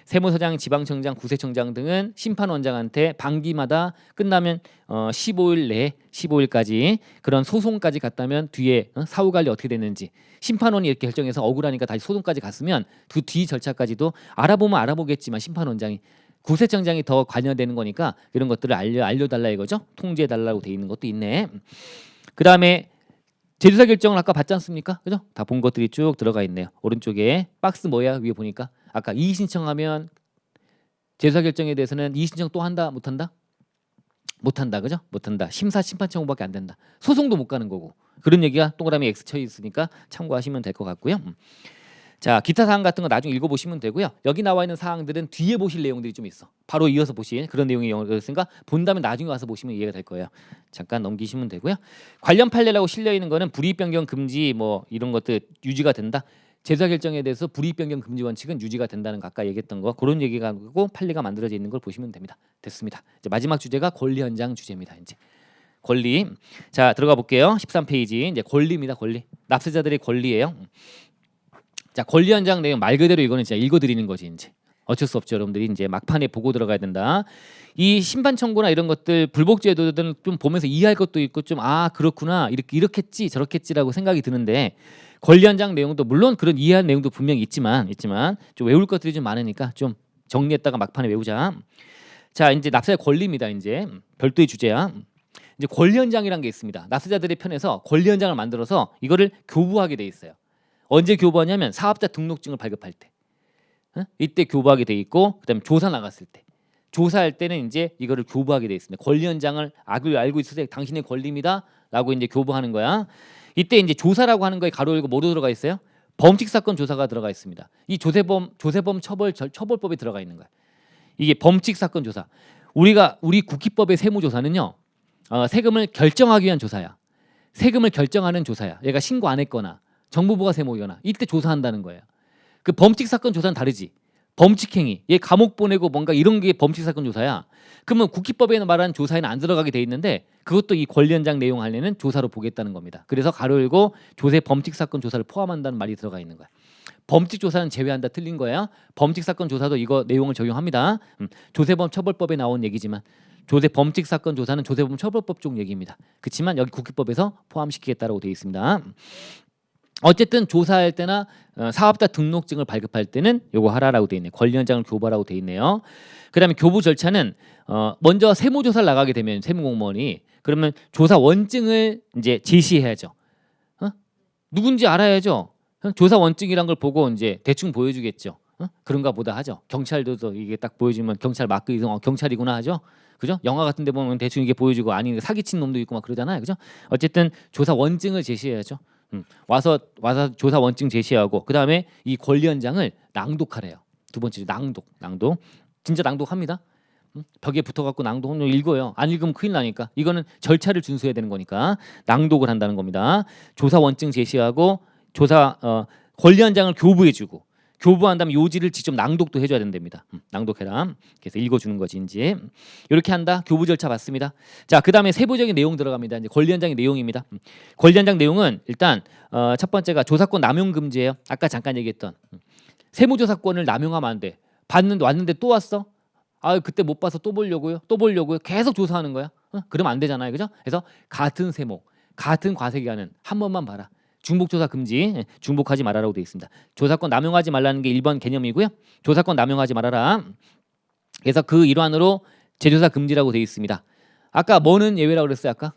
세무서장, 지방청장, 구세청장 등은 심판원장한테 반기마다 끝나면 15일 내에 15일까지 그런 소송까지 갔다면 뒤에 사후관리 어떻게 됐는지 심판원이 이렇게 결정해서 억울하니까 다시 소송까지 갔으면 그 뒤 절차까지도 알아보면 알아보겠지만 심판원장이 구세청장이 더 관여되는 거니까 이런 것들을 알려달라 이거죠. 통지해달라고 돼 있는 것도 있네. 그 다음에 제조사 결정을 아까 봤지 않습니까? 그죠? 다 본 것들이 쭉 들어가 있네요. 오른쪽에 박스 뭐야? 위에 보니까 아까 이의 신청하면 제조사 결정에 대해서는 이의 신청 또 한다? 못한다? 못한다. 그죠? 못한다. 심사 심판 청구밖에 안 된다. 소송도 못 가는 거고 그런 얘기가 동그라미 X 쳐 있으니까 참고하시면 될 것 같고요. 자, 기타 사항 같은 거 나중에 읽어보시면 되고요. 여기 나와 있는 사항들은 뒤에 보실 내용들이 좀 있어. 바로 이어서 보실 그런 내용이 있으니까 본 다음에 나중에 와서 보시면 이해가 될 거예요. 잠깐 넘기시면 되고요. 관련 판례라고 실려 있는 거는 불이익 변경 금지 뭐 이런 것들 유지가 된다. 제사 결정에 대해서 불이익 변경 금지 원칙은 유지가 된다는 거 아까 얘기했던 거 그런 얘기가 하고 판례가 만들어져 있는 걸 보시면 됩니다. 됐습니다. 이제 마지막 주제가 권리 현장 주제입니다. 이제 권리. 자, 들어가 볼게요. 13페이지 이제 권리입니다. 권리. 납세자들의 권리예요. 자, 권리 현장 내용 말 그대로 이거는 진짜 읽어드리는 거지 이제 어쩔 수 없죠. 여러분들이 이제 막판에 보고 들어가야 된다. 이 심판 청구나 이런 것들 불복제도들은 좀 보면서 이해할 것도 있고 좀 그렇구나 이렇겠지 저렇겠지라고 생각이 드는데 권리 현장 내용도 물론 그런 이해할 내용도 분명히 있지만 좀 외울 것들이 좀 많으니까 좀 정리했다가 막판에 외우자. 자, 이제 납세자 권리입니다. 이제 별도의 주제야. 이제 권리 현장이란 게 있습니다. 납세자들의 편에서 권리 현장을 만들어서 이거를 교부하게 돼 있어요. 언제 교부하냐면 사업자 등록증을 발급할 때, 이때 교부하게 돼 있고, 그다음에 조사 나갔을 때, 조사할 때는 이제 이거를 교부하게 돼 있습니다. 권리 현장을 알고 있으세요? 당신의 권리입니다라고 이제 교부하는 거야. 이때 이제 조사라고 하는 거에 가로 열고 뭐로 들어가 있어요? 범칙 사건 조사가 들어가 있습니다. 이 조세범 처벌법에 들어가 있는 거야. 이게 범칙 사건 조사. 우리 국기법의 세무조사는요, 세금을 결정하기 위한 조사야. 세금을 결정하는 조사야. 얘가 신고 안 했거나 정부부가 세무이거나 이때 조사한다는 거예요. 그 범칙 사건 조사는 다르지. 범칙 행위, 얘 감옥 보내고 뭔가 이런 게 범칙 사건 조사야. 그러면 국기법에는 말하는 조사에는 안 들어가게 돼 있는데 그것도 이 권리 현장 내용 안에는 조사로 보겠다는 겁니다. 그래서 가로 열고 조세 범칙 사건 조사를 포함한다는 말이 들어가 있는 거야. 범칙 조사는 제외한다, 틀린 거예요. 범칙 사건 조사도 이거 내용을 적용합니다. 조세범 처벌법에 나온 얘기지만 조세 범칙 사건 조사는 조세범 처벌법 쪽 얘기입니다. 그렇지만 여기 국기법에서 포함시키겠다라고 되어 있습니다. 어쨌든 조사할 때나 사업자 등록증을 발급할 때는 요거 하라라고 돼 있네. 권리 현장을 교부하라고 돼 있네요. 그다음에 교부 절차는 먼저 세무조사를 나가게 되면 세무공무원이 그러면 조사 원증을 이제 제시해야죠. 누군지 알아야죠. 조사 원증이란 걸 보고 이제 대충 보여주겠죠. 그런가 보다 하죠. 경찰도 이게 딱 보여주면 경찰 마크 이성 경찰이구나 하죠. 그죠? 영화 같은 데 보면 대충 이게 보여주고 아니 사기친 놈도 있고 막 그러잖아요. 그죠? 어쨌든 조사 원증을 제시해야죠. 와서 조사 원증 제시하고 그다음에 이 권리 현장을 낭독하래요. 두 번째 낭독 진짜 낭독합니다. 벽에 붙어갖고 낭독 읽어요. 안 읽으면 큰일 나니까 이거는 절차를 준수해야 되는 거니까 낭독을 한다는 겁니다. 조사 원증 제시하고 조사 권리 현장을 교부해주고 교부한 다음에 요지를 직접 낭독도 해줘야 된답니다. 낭독해라. 그래서 읽어주는 거지 이제 이렇게 한다. 교부 절차 맞습니다. 자, 그 다음에 세부적인 내용 들어갑니다. 이제 권리 현장의 내용입니다. 권리 현장 내용은 일단 첫 번째가 조사권 남용 금지예요. 아까 잠깐 얘기했던 세무조사권을 남용하면 안 돼. 왔는데 또 왔어? 아, 그때 못 봐서 또 보려고요. 계속 조사하는 거야. 그러면 안 되잖아요, 그죠? 그래서 같은 세목, 같은 과세기간은 한 번만 봐라. 중복조사 금지, 중복하지 말아라고 되어 있습니다. 조사권 남용하지 말라는 게 1번 개념이고요. 조사권 남용하지 말아라. 그래서 그 일환으로 재조사 금지라고 되어 있습니다. 아까 뭐는 예외라고 그랬어요? 아까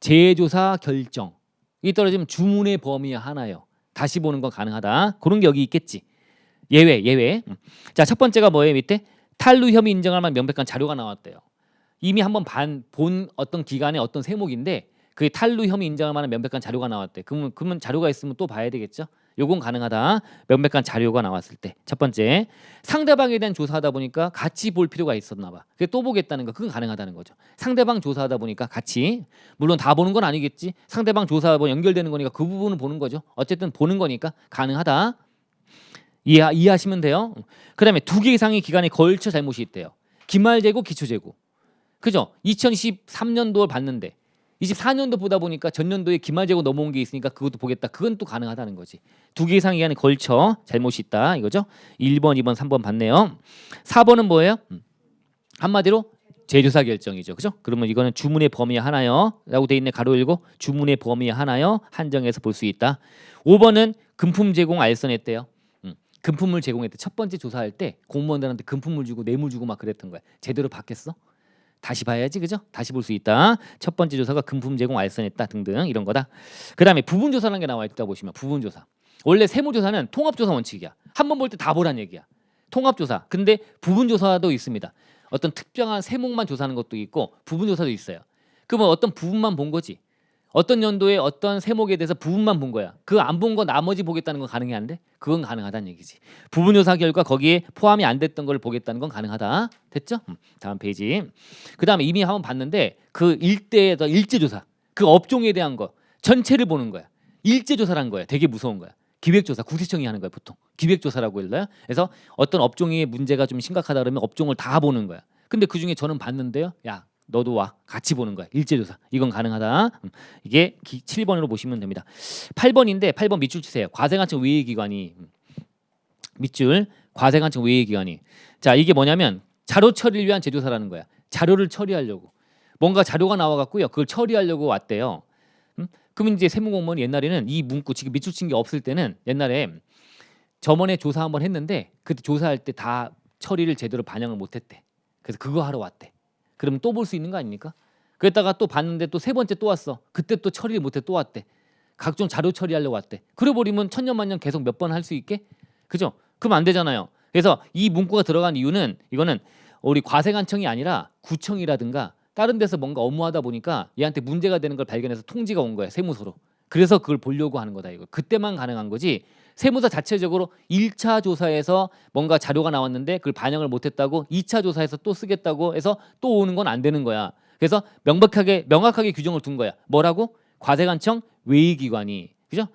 재조사 결정 이 떨어지면 주문의 범위 하나요. 다시 보는 건 가능하다. 그런 게 여기 있겠지. 예외. 자, 첫 번째가 뭐예요? 밑에 탈루 혐의 인정할 만한 명백한 자료가 나왔대요. 이미 한번 본 어떤 기간의 어떤 세목인데 그 탈루 혐의 인정할 만한 명백한 자료가 나왔대. 그러면 자료가 있으면 또 봐야 되겠죠. 요건 가능하다. 명백한 자료가 나왔을 때. 첫 번째, 상대방에 대한 조사하다 보니까 같이 볼 필요가 있었나 봐. 그게 또 보겠다는 거, 그건 가능하다는 거죠. 상대방 조사하다 보니까 같이, 물론 다 보는 건 아니겠지. 상대방 조사하고 연결되는 거니까 그 부분은 보는 거죠. 어쨌든 보는 거니까 가능하다. 이해하시면 돼요. 그다음에 2개 이상의 기간에 걸쳐 잘못이 있대요. 기말재고 기초재고. 그죠? 2023년도를 봤는데 24년도 보다 보니까 전년도에 기말재고 넘어온 게 있으니까 그것도 보겠다. 그건 또 가능하다는 거지. 2개 이상 기간에 걸쳐 잘못이 있다 이거죠. 1번, 2번, 3번 봤네요. 4번은 뭐예요? 한마디로 재조사 결정이죠. 그죠? 그러면 이거는 주문의 범위 하나요 라고 돼 있네. 가로 열고 주문의 범위 하나요 한정해서 볼 수 있다. 5번은 금품 제공 알선했대요. 금품을 제공했대. 첫 번째 조사할 때 공무원들한테 금품을 주고 뇌물 주고 막 그랬던 거야. 제대로 받겠어? 다시 봐야지, 그죠? 다시 볼 수 있다. 첫 번째 조사가 금품 제공 알선했다 등등 이런 거다. 그다음에 부분조사라는 게 나와 있다 보시면 부분조사. 원래 세무조사는 통합조사 원칙이야. 한 번 볼 때 다 보란 얘기야. 통합조사. 근데 부분조사도 있습니다. 어떤 특정한 세목만 조사하는 것도 있고 부분조사도 있어요. 그러면 어떤 부분만 본 거지. 어떤 연도에 어떤 세목에 대해서 부분만 본 거야. 그 안 본 거 나머지 보겠다는 건 가능해 안 돼? 그건 가능하다는 얘기지. 부분조사 결과 거기에 포함이 안 됐던 걸 보겠다는 건 가능하다. 됐죠? 다음 페이지. 그 다음에 이미 한번 봤는데 그 일대에서 일제조사 그 업종에 대한 거 전체를 보는 거야. 일제조사란 거야. 되게 무서운 거야. 기획조사 국세청이 하는 거야 보통. 기획조사라고 일러요. 그래서 어떤 업종의 문제가 좀 심각하다 그러면 업종을 다 보는 거야. 근데 그 중에 저는 봤는데요. 야 너도 와 같이 보는 거야. 일제조사. 이건 가능하다. 이게 7번으로 보시면 됩니다. 8번인데 8번 밑줄 치세요. 과세관청 외의기관이 밑줄 과세관청 외의기관이 자 이게 뭐냐면 자료 처리를 위한 재조사라는 거야. 자료를 처리하려고 뭔가 자료가 나와갖고요. 그걸 처리하려고 왔대요. 그러면 이제 세무공무원이 옛날에는 이 문구 지금 밑줄 친 게 없을 때는 옛날에 저번에 조사 한번 했는데 그때 조사할 때 다 처리를 제대로 반영을 못했대. 그래서 그거 하러 왔대. 그러면 또 볼 수 있는 거 아닙니까? 그랬다가 또 봤는데 또 세 번째 또 왔어. 그때 또 처리를 못해 또 왔대. 각종 자료 처리하려고 왔대. 그래 버리면 천년만년 계속 몇 번 할 수 있게? 그죠? 그럼 안 되잖아요. 그래서 이 문구가 들어간 이유는 이거는 우리 과세관청이 아니라 구청이라든가 다른 데서 뭔가 업무하다 보니까 얘한테 문제가 되는 걸 발견해서 통지가 온 거야, 세무서로. 그래서 그걸 보려고 하는 거다 이거. 그때만 가능한 거지. 세무서 자체적으로 1차 조사에서 뭔가 자료가 나왔는데 그걸 반영을 못했다고 2차 조사에서 또 쓰겠다고 해서 또 오는 건 안 되는 거야. 그래서 명확하게 규정을 둔 거야. 뭐라고? 과세관청 외의기관이. 그죠?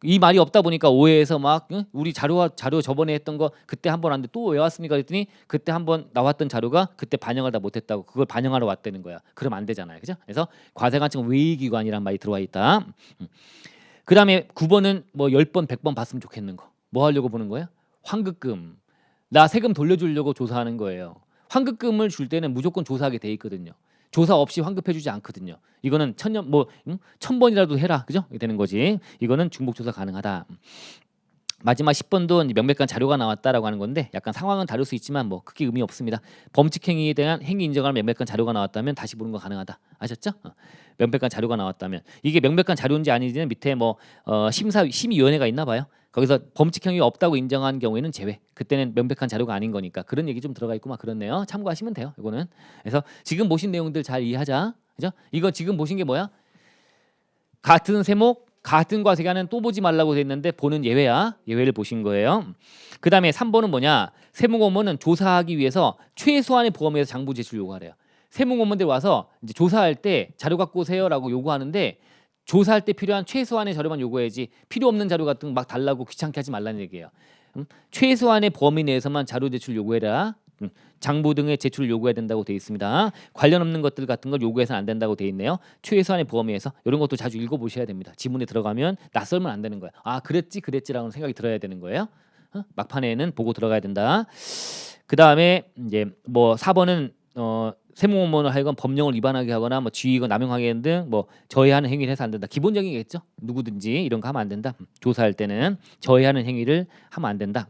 이 말이 없다 보니까 오해해서 막 우리 자료 저번에 했던 거 그때 한 번 왔는데 또 왜 왔습니까? 그랬더니 그때 한 번 나왔던 자료가 그때 반영을 다 못했다고 그걸 반영하러 왔다는 거야. 그러면 안 되잖아요. 그죠? 그래서 과세관청 외의기관이란 말이 들어와 있다. 그다음에 9번은 뭐 10번 100번 봤으면 좋겠는 거. 뭐 하려고 보는 거예요? 환급금. 나 세금 돌려주려고 조사하는 거예요. 환급금을 줄 때는 무조건 조사하게 돼 있거든요. 조사 없이 환급해주지 않거든요. 이거는 1000번이라도 해라, 그죠? 이렇게 되는 거지. 이거는 중복조사 가능하다. 마지막 10번도 명백한 자료가 나왔다라고 하는 건데 약간 상황은 다를 수 있지만 뭐 크게 의미 없습니다. 범칙 행위에 대한 행위 인정할 명백한 자료가 나왔다면 다시 보는 거 가능하다. 아셨죠? 명백한 자료가 나왔다면 이게 명백한 자료인지 아닌지는 밑에 뭐 심의위원회가 있나 봐요. 거기서 범칙 행위가 없다고 인정한 경우에는 제외. 그때는 명백한 자료가 아닌 거니까 그런 얘기 좀 들어가 있고 막 그렇네요. 참고하시면 돼요. 이거는. 그래서 지금 보신 내용들 잘 이해하자. 그죠? 이거 지금 보신 게 뭐야? 같은 세목 같은 과세관은 또 보지 말라고 돼 있는데 보는 예외야. 예외를 보신 거예요. 그다음에 3번은 뭐냐? 세무공무원은 조사하기 위해서 최소한의 보험에서 장부 제출 요구하래요. 세무공무원들 와서 이제 조사할 때 자료 갖고 오세요라고 요구하는데 조사할 때 필요한 최소한의 자료만 요구해야지 필요 없는 자료 같은 거 막 달라고 귀찮게 하지 말라는 얘기예요. 최소한의 범위 내에서만 자료 제출 요구해라. 장부 등의 제출을 요구해야 된다고 돼 있습니다. 관련 없는 것들 같은 걸 요구해서는 안 된다고 돼 있네요. 최소한의 범위에서 이런 것도 자주 읽어보셔야 됩니다. 지문에 들어가면 낯설면 안 되는 거야. 아 그랬지라는 생각이 들어야 되는 거예요. 막판에는 보고 들어가야 된다. 그 다음에 이제 뭐 4번은 세무공무원을 하여금 법령을 위반하게 하거나 뭐 지위권 남용하게 등 뭐 저해하는 행위를 해서 안 된다. 기본적이겠죠. 누구든지 이런 거 하면 안 된다. 조사할 때는 저해하는 행위를 하면 안 된다.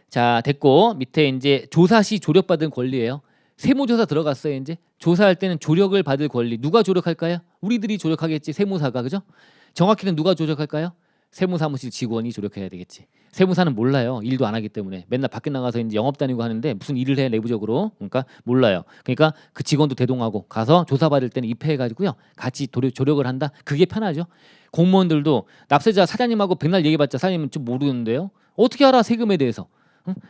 자 됐고 밑에 이제 조사 시 조력받은 권리예요. 세무조사 들어갔어요. 이제 조사할 때는 조력을 받을 권리 누가 조력할까요? 우리들이 조력하겠지. 세무사가 그죠? 정확히는 누가 조력할까요? 세무사무실 직원이 조력해야 되겠지. 세무사는 몰라요. 일도 안 하기 때문에 맨날 밖에 나가서 이제 영업 다니고 하는데 무슨 일을 해 내부적으로 그러니까 몰라요. 그러니까 그 직원도 대동하고 가서 조사받을 때는 입회해가지고요 같이 조력을 한다. 그게 편하죠. 공무원들도 납세자 사장님하고 백날 얘기해봤자 사장님은 좀 모르는데요. 어떻게 알아 세금에 대해서?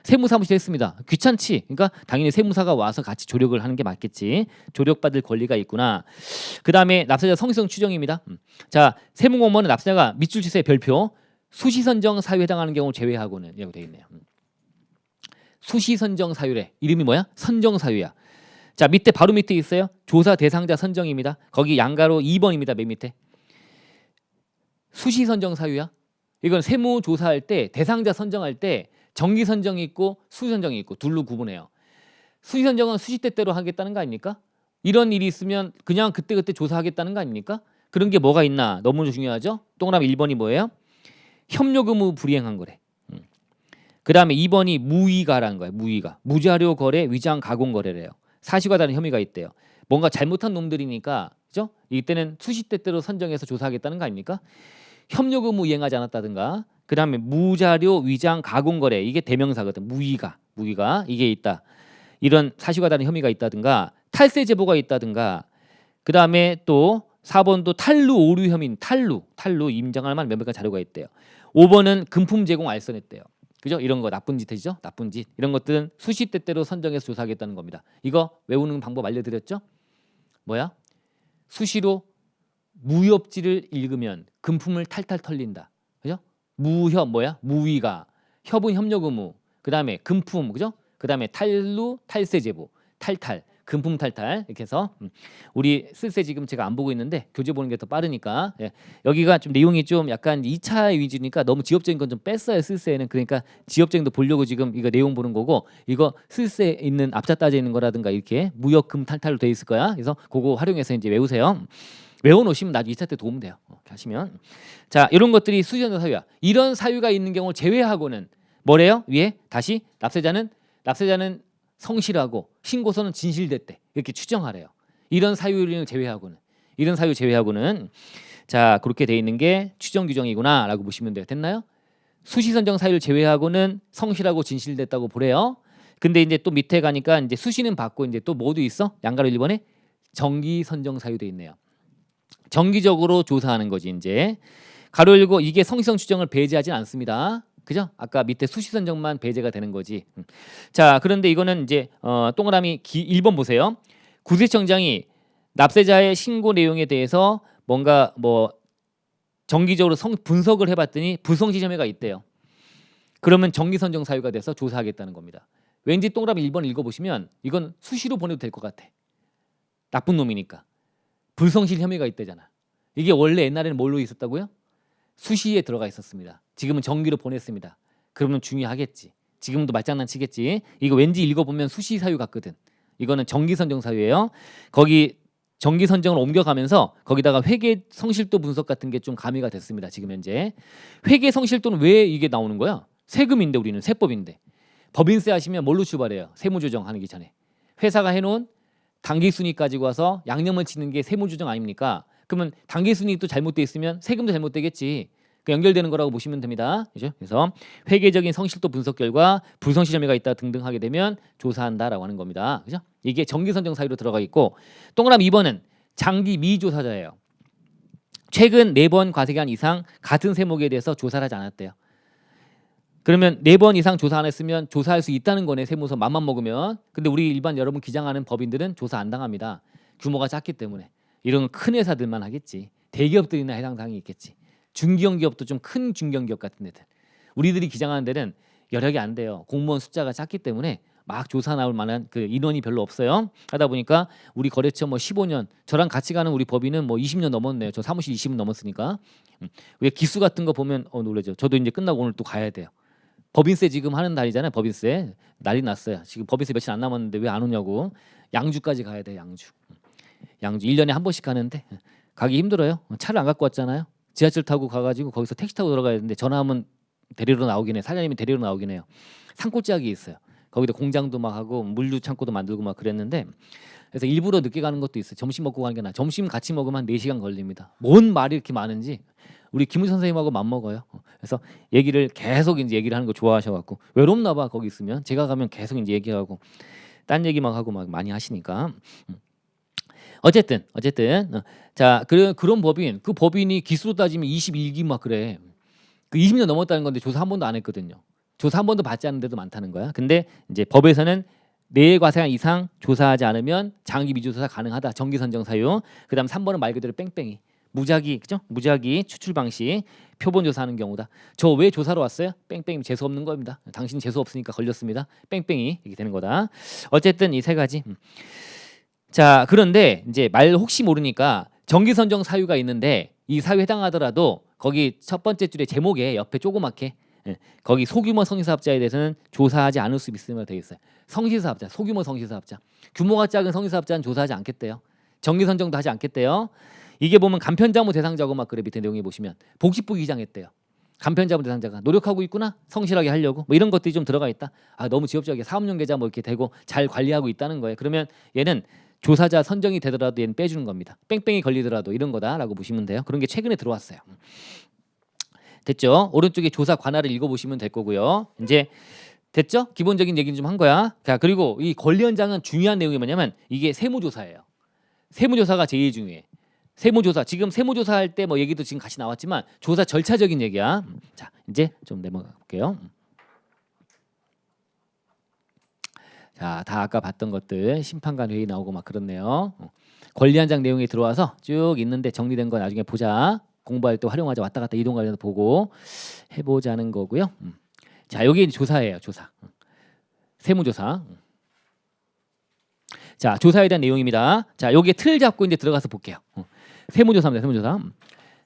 세무사무실 했습니다. 귀찮지. 그러니까 당연히 세무사가 와서 같이 조력을 하는 게 맞겠지. 조력받을 권리가 있구나. 그 다음에 납세자 성실성 추정입니다. 자 세무공무원은 납세자가 밑줄치세 별표 수시선정 사유에 해당하는 경우 제외하고는 이라고 되어 있네요. 수시선정 사유래. 이름이 뭐야? 선정사유야. 자 밑에 바로 밑에 있어요. 조사 대상자 선정입니다. 거기 양가로 2번입니다. 맨 밑에. 수시선정 사유야. 이건 세무조사할 때 대상자 선정할 때 정기 선정이 있고 수시 선정이 있고 둘로 구분해요. 수시 선정은 수시 때때로 하겠다는 거 아닙니까? 이런 일이 있으면 그냥 그때그때 조사하겠다는 거 아닙니까? 그런 게 뭐가 있나? 너무 중요하죠. 동그라미 1번이 뭐예요? 협력 의무 불이행한 거래. 그 다음에 2번이 무위가라는 거예요. 무위가. 무자료 거래, 위장 가공 거래래요. 사실과 다른 혐의가 있대요. 뭔가 잘못한 놈들이니까 그죠? 이때는 수시 때때로 선정해서 조사하겠다는 거 아닙니까? 협력 의무 이행하지 않았다든가 그 다음에 무자료 위장 가공 거래 이게 대명사거든. 무위가 이게 있다. 이런 사실과 다른 혐의가 있다든가 탈세 제보가 있다든가 그 다음에 또 4번도 탈루 오류 혐의 탈루 인정할 만한 명백한 자료가 있대요. 5번은 금품 제공 알선했대요. 그죠? 이런 거 나쁜 짓이죠. 나쁜 짓 이런 것들은 수시 때때로 선정해서 조사하겠다는 겁니다. 이거 외우는 방법 알려드렸죠? 뭐야? 수시로 무협지를 읽으면 금품을 탈탈 털린다. 그죠? 무협 뭐야? 무위가 협은 협력 의무 그 다음에 금품 그죠? 그 다음에 탈루 탈세 제보 탈탈 금품 탈탈 이렇게 해서 우리 쓸세 지금 제가 안 보고 있는데 교재 보는 게 더 빠르니까 예. 여기가 좀 내용이 좀 약간 2차 위주니까 너무 지엽적인 건 좀 뺐어요. 쓸세에는 그러니까 지엽적인 도 보려고 지금 이거 내용 보는 거고 이거 쓸세 있는 앞자 따져 있는 거라든가 이렇게 무역금 탈탈로 돼 있을 거야. 그래서 그거 활용해서 이제 외우세요. 외워놓으시면 나중에 2차 때 도움 돼요. 이렇게 하시면 자 이런 것들이 수시선정 사유야. 이런 사유가 있는 경우를 제외하고는 뭐래요? 위에 다시 납세자는 성실하고 신고서는 진실됐대 이렇게 추정하래요. 이런 사유를 제외하고는 자 그렇게 돼 있는 게 추정 규정이구나라고 보시면 돼요. 됐나요? 수시선정 사유를 제외하고는 성실하고 진실됐다고 보래요. 근데 이제 또 밑에 가니까 이제 수시는 받고 이제 또 뭐도 있어? 양가로 1번에 정기선정 사유도 있네요. 정기적으로 조사하는 거지 이제. 가로 열고 이게 성실성 추정을 배제하진 않습니다. 그죠? 아까 밑에 수시선정만 배제가 되는 거지. 자 그런데 이거는 이제 동그라미 1번 보세요. 구세청장이 납세자의 신고 내용에 대해서 뭔가 뭐 정기적으로 분석을 해봤더니 불성실 혐의가 있대요. 그러면 정기선정 사유가 돼서 조사하겠다는 겁니다. 왠지 동그라미 1번 읽어보시면 이건 수시로 보내도 될 것 같아. 나쁜 놈이니까. 불성실 혐의가 있대잖아. 이게 원래 옛날에는 뭘로 있었다고요? 수시에 들어가 있었습니다. 지금은 정기로 보냈습니다. 그러면 중요하겠지. 지금도 말장난 치겠지. 이거 왠지 읽어보면 수시 사유 같거든. 이거는 정기선정 사유예요. 거기 정기선정을 옮겨가면서 거기다가 회계 성실도 분석 같은 게 좀 가미가 됐습니다. 지금 현재. 회계 성실도는 왜 이게 나오는 거야? 세금인데 우리는 세법인데. 법인세 하시면 뭘로 출발해요? 세무조정하기 전에. 회사가 해놓은 당기순이익 가지고 와서 양념을 치는 게 세무조정 아닙니까? 그러면 당기순이익도 잘못돼 있으면 세금도 잘못되겠지. 연결되는 거라고 보시면 됩니다. 그죠? 그래서 회계적인 성실도 분석 결과 불성실 혐의가 있다 등등 하게 되면 조사한다라고 하는 겁니다. 그죠? 이게 정기선정 사유로 들어가 있고 동그라미 2번은 장기 미조사자예요. 최근 4번 과세기간 이상 같은 세목에 대해서 조사를 하지 않았대요. 그러면 4번 이상 조사 안 했으면 조사할 수 있다는 거네. 세무서 맘만 먹으면. 근데 우리 일반 여러분 기장하는 법인들은 조사 안 당합니다. 규모가 작기 때문에. 이런 큰 회사들만 하겠지. 대기업들이나 해당 사항이 있겠지. 중견 기업도 좀 큰 중견 기업 같은 데들. 우리들이 기장하는 데는 여력이 안 돼요. 공무원 숫자가 작기 때문에 막 조사 나올 만한 그 인원이 별로 없어요. 하다 보니까 우리 거래처 뭐 15년 저랑 같이 가는 우리 법인은 뭐 20년 넘었네요. 저 사무실 20년 넘었으니까. 왜 기수 같은 거 보면 놀라죠. 저도 이제 끝나고 오늘 또 가야 돼요. 법인세 지금 하는 날이잖아요. 법인세 난리 났어요. 지금 법인세 며칠 안 남았는데 왜 안 오냐고. 양주까지 가야 돼. 양주 1년에 한 번씩 가는데 가기 힘들어요. 차를 안 갖고 왔잖아요. 지하철 타고 가가지고 거기서 택시 타고 들어가야 되는데 전화하면 데리러 나오긴 해. 사장님이 데리러 나오긴 해요. 산골짜기에 있어요. 거기다 공장도 막 하고 물류 창고도 만들고 막 그랬는데 그래서 일부러 늦게 가는 것도 있어요. 점심 먹고 가는 게 나아. 점심 같이 먹으면 한 4시간 걸립니다. 뭔 말이 이렇게 많은지 우리 김우주 선생님하고 맘먹어요. 그래서 얘기를 계속 이제 얘기를 하는 거 좋아하셔갖고 외롭나 봐. 거기 있으면 제가 가면 계속 이제 얘기하고 딴 얘기 막 하고 막 많이 하시니까 어쨌든 자 그런 법인 그 법인이 기수로 따지면 21기 막 그래. 그 20년 넘었다는 건데 조사 한 번도 안 했거든요. 조사 한 번도 받지 않는 데도 많다는 거야. 근데 이제 법에서는 4해 과세한 이상 조사하지 않으면 장기 미조사 가능하다. 정기선정 사유. 그다음 3번은 말 그대로 뺑뺑이. 무작위 그죠? 무작위 추출 방식 표본 조사하는 경우다. 저 왜 조사로 왔어요? 뺑뺑이 재수 없는 겁니다. 당신 재수 없으니까 걸렸습니다. 뺑뺑이 이렇게 되는 거다. 어쨌든 이 세 가지. 자 그런데 이제 말 혹시 모르니까 정기선정 사유가 있는데 이 사유에 해당하더라도 거기 첫 번째 줄에 제목에 옆에 조그맣게 거기 소규모 성실사업자에 대해서는 조사하지 않을 수 있음으로 되어 있어요. 성실사업자, 소규모 성실사업자, 규모가 작은 성실사업자는 조사하지 않겠대요. 정기선정도 하지 않겠대요. 이게 보면 간편자무 대상자고 막 그래 밑에 내용에 보시면 복지부 기장했대요. 간편자무 대상자가 노력하고 있구나 성실하게 하려고 뭐 이런 것들이 좀 들어가 있다. 아 너무 지엽적이야. 사업용 계좌 뭐 이렇게 되고 잘 관리하고 있다는 거예요. 그러면 얘는 조사자 선정이 되더라도 얘는 빼주는 겁니다. 뺑뺑이 걸리더라도 이런 거다라고 보시면 돼요. 그런 게 최근에 들어왔어요. 됐죠? 오른쪽에 조사 관할을 읽어보시면 될 거고요. 이제 됐죠? 기본적인 얘기는 좀 한 거야. 자 그리고 이 권리현장은 중요한 내용이 뭐냐면 이게 세무조사예요. 세무조사가 제일 중요해. 세무조사 지금 세무조사할 때 뭐 얘기도 지금 같이 나왔지만 조사 절차적인 얘기야. 자 이제 좀 넘어가 볼게요. 자, 다 아까 봤던 것들 심판관 회의 나오고 막 그렇네요. 권리한장 내용이 들어와서 쭉 있는데 정리된 거 나중에 보자. 공부할 때 활용하자. 왔다 갔다 이동 관련해서 보고 해보자는 거고요. 자, 여기 조사예요. 조사. 세무조사. 자, 조사에 대한 내용입니다. 자, 여기에 틀 잡고 이제 들어가서 볼게요. 세무조사입니다. 세무조사.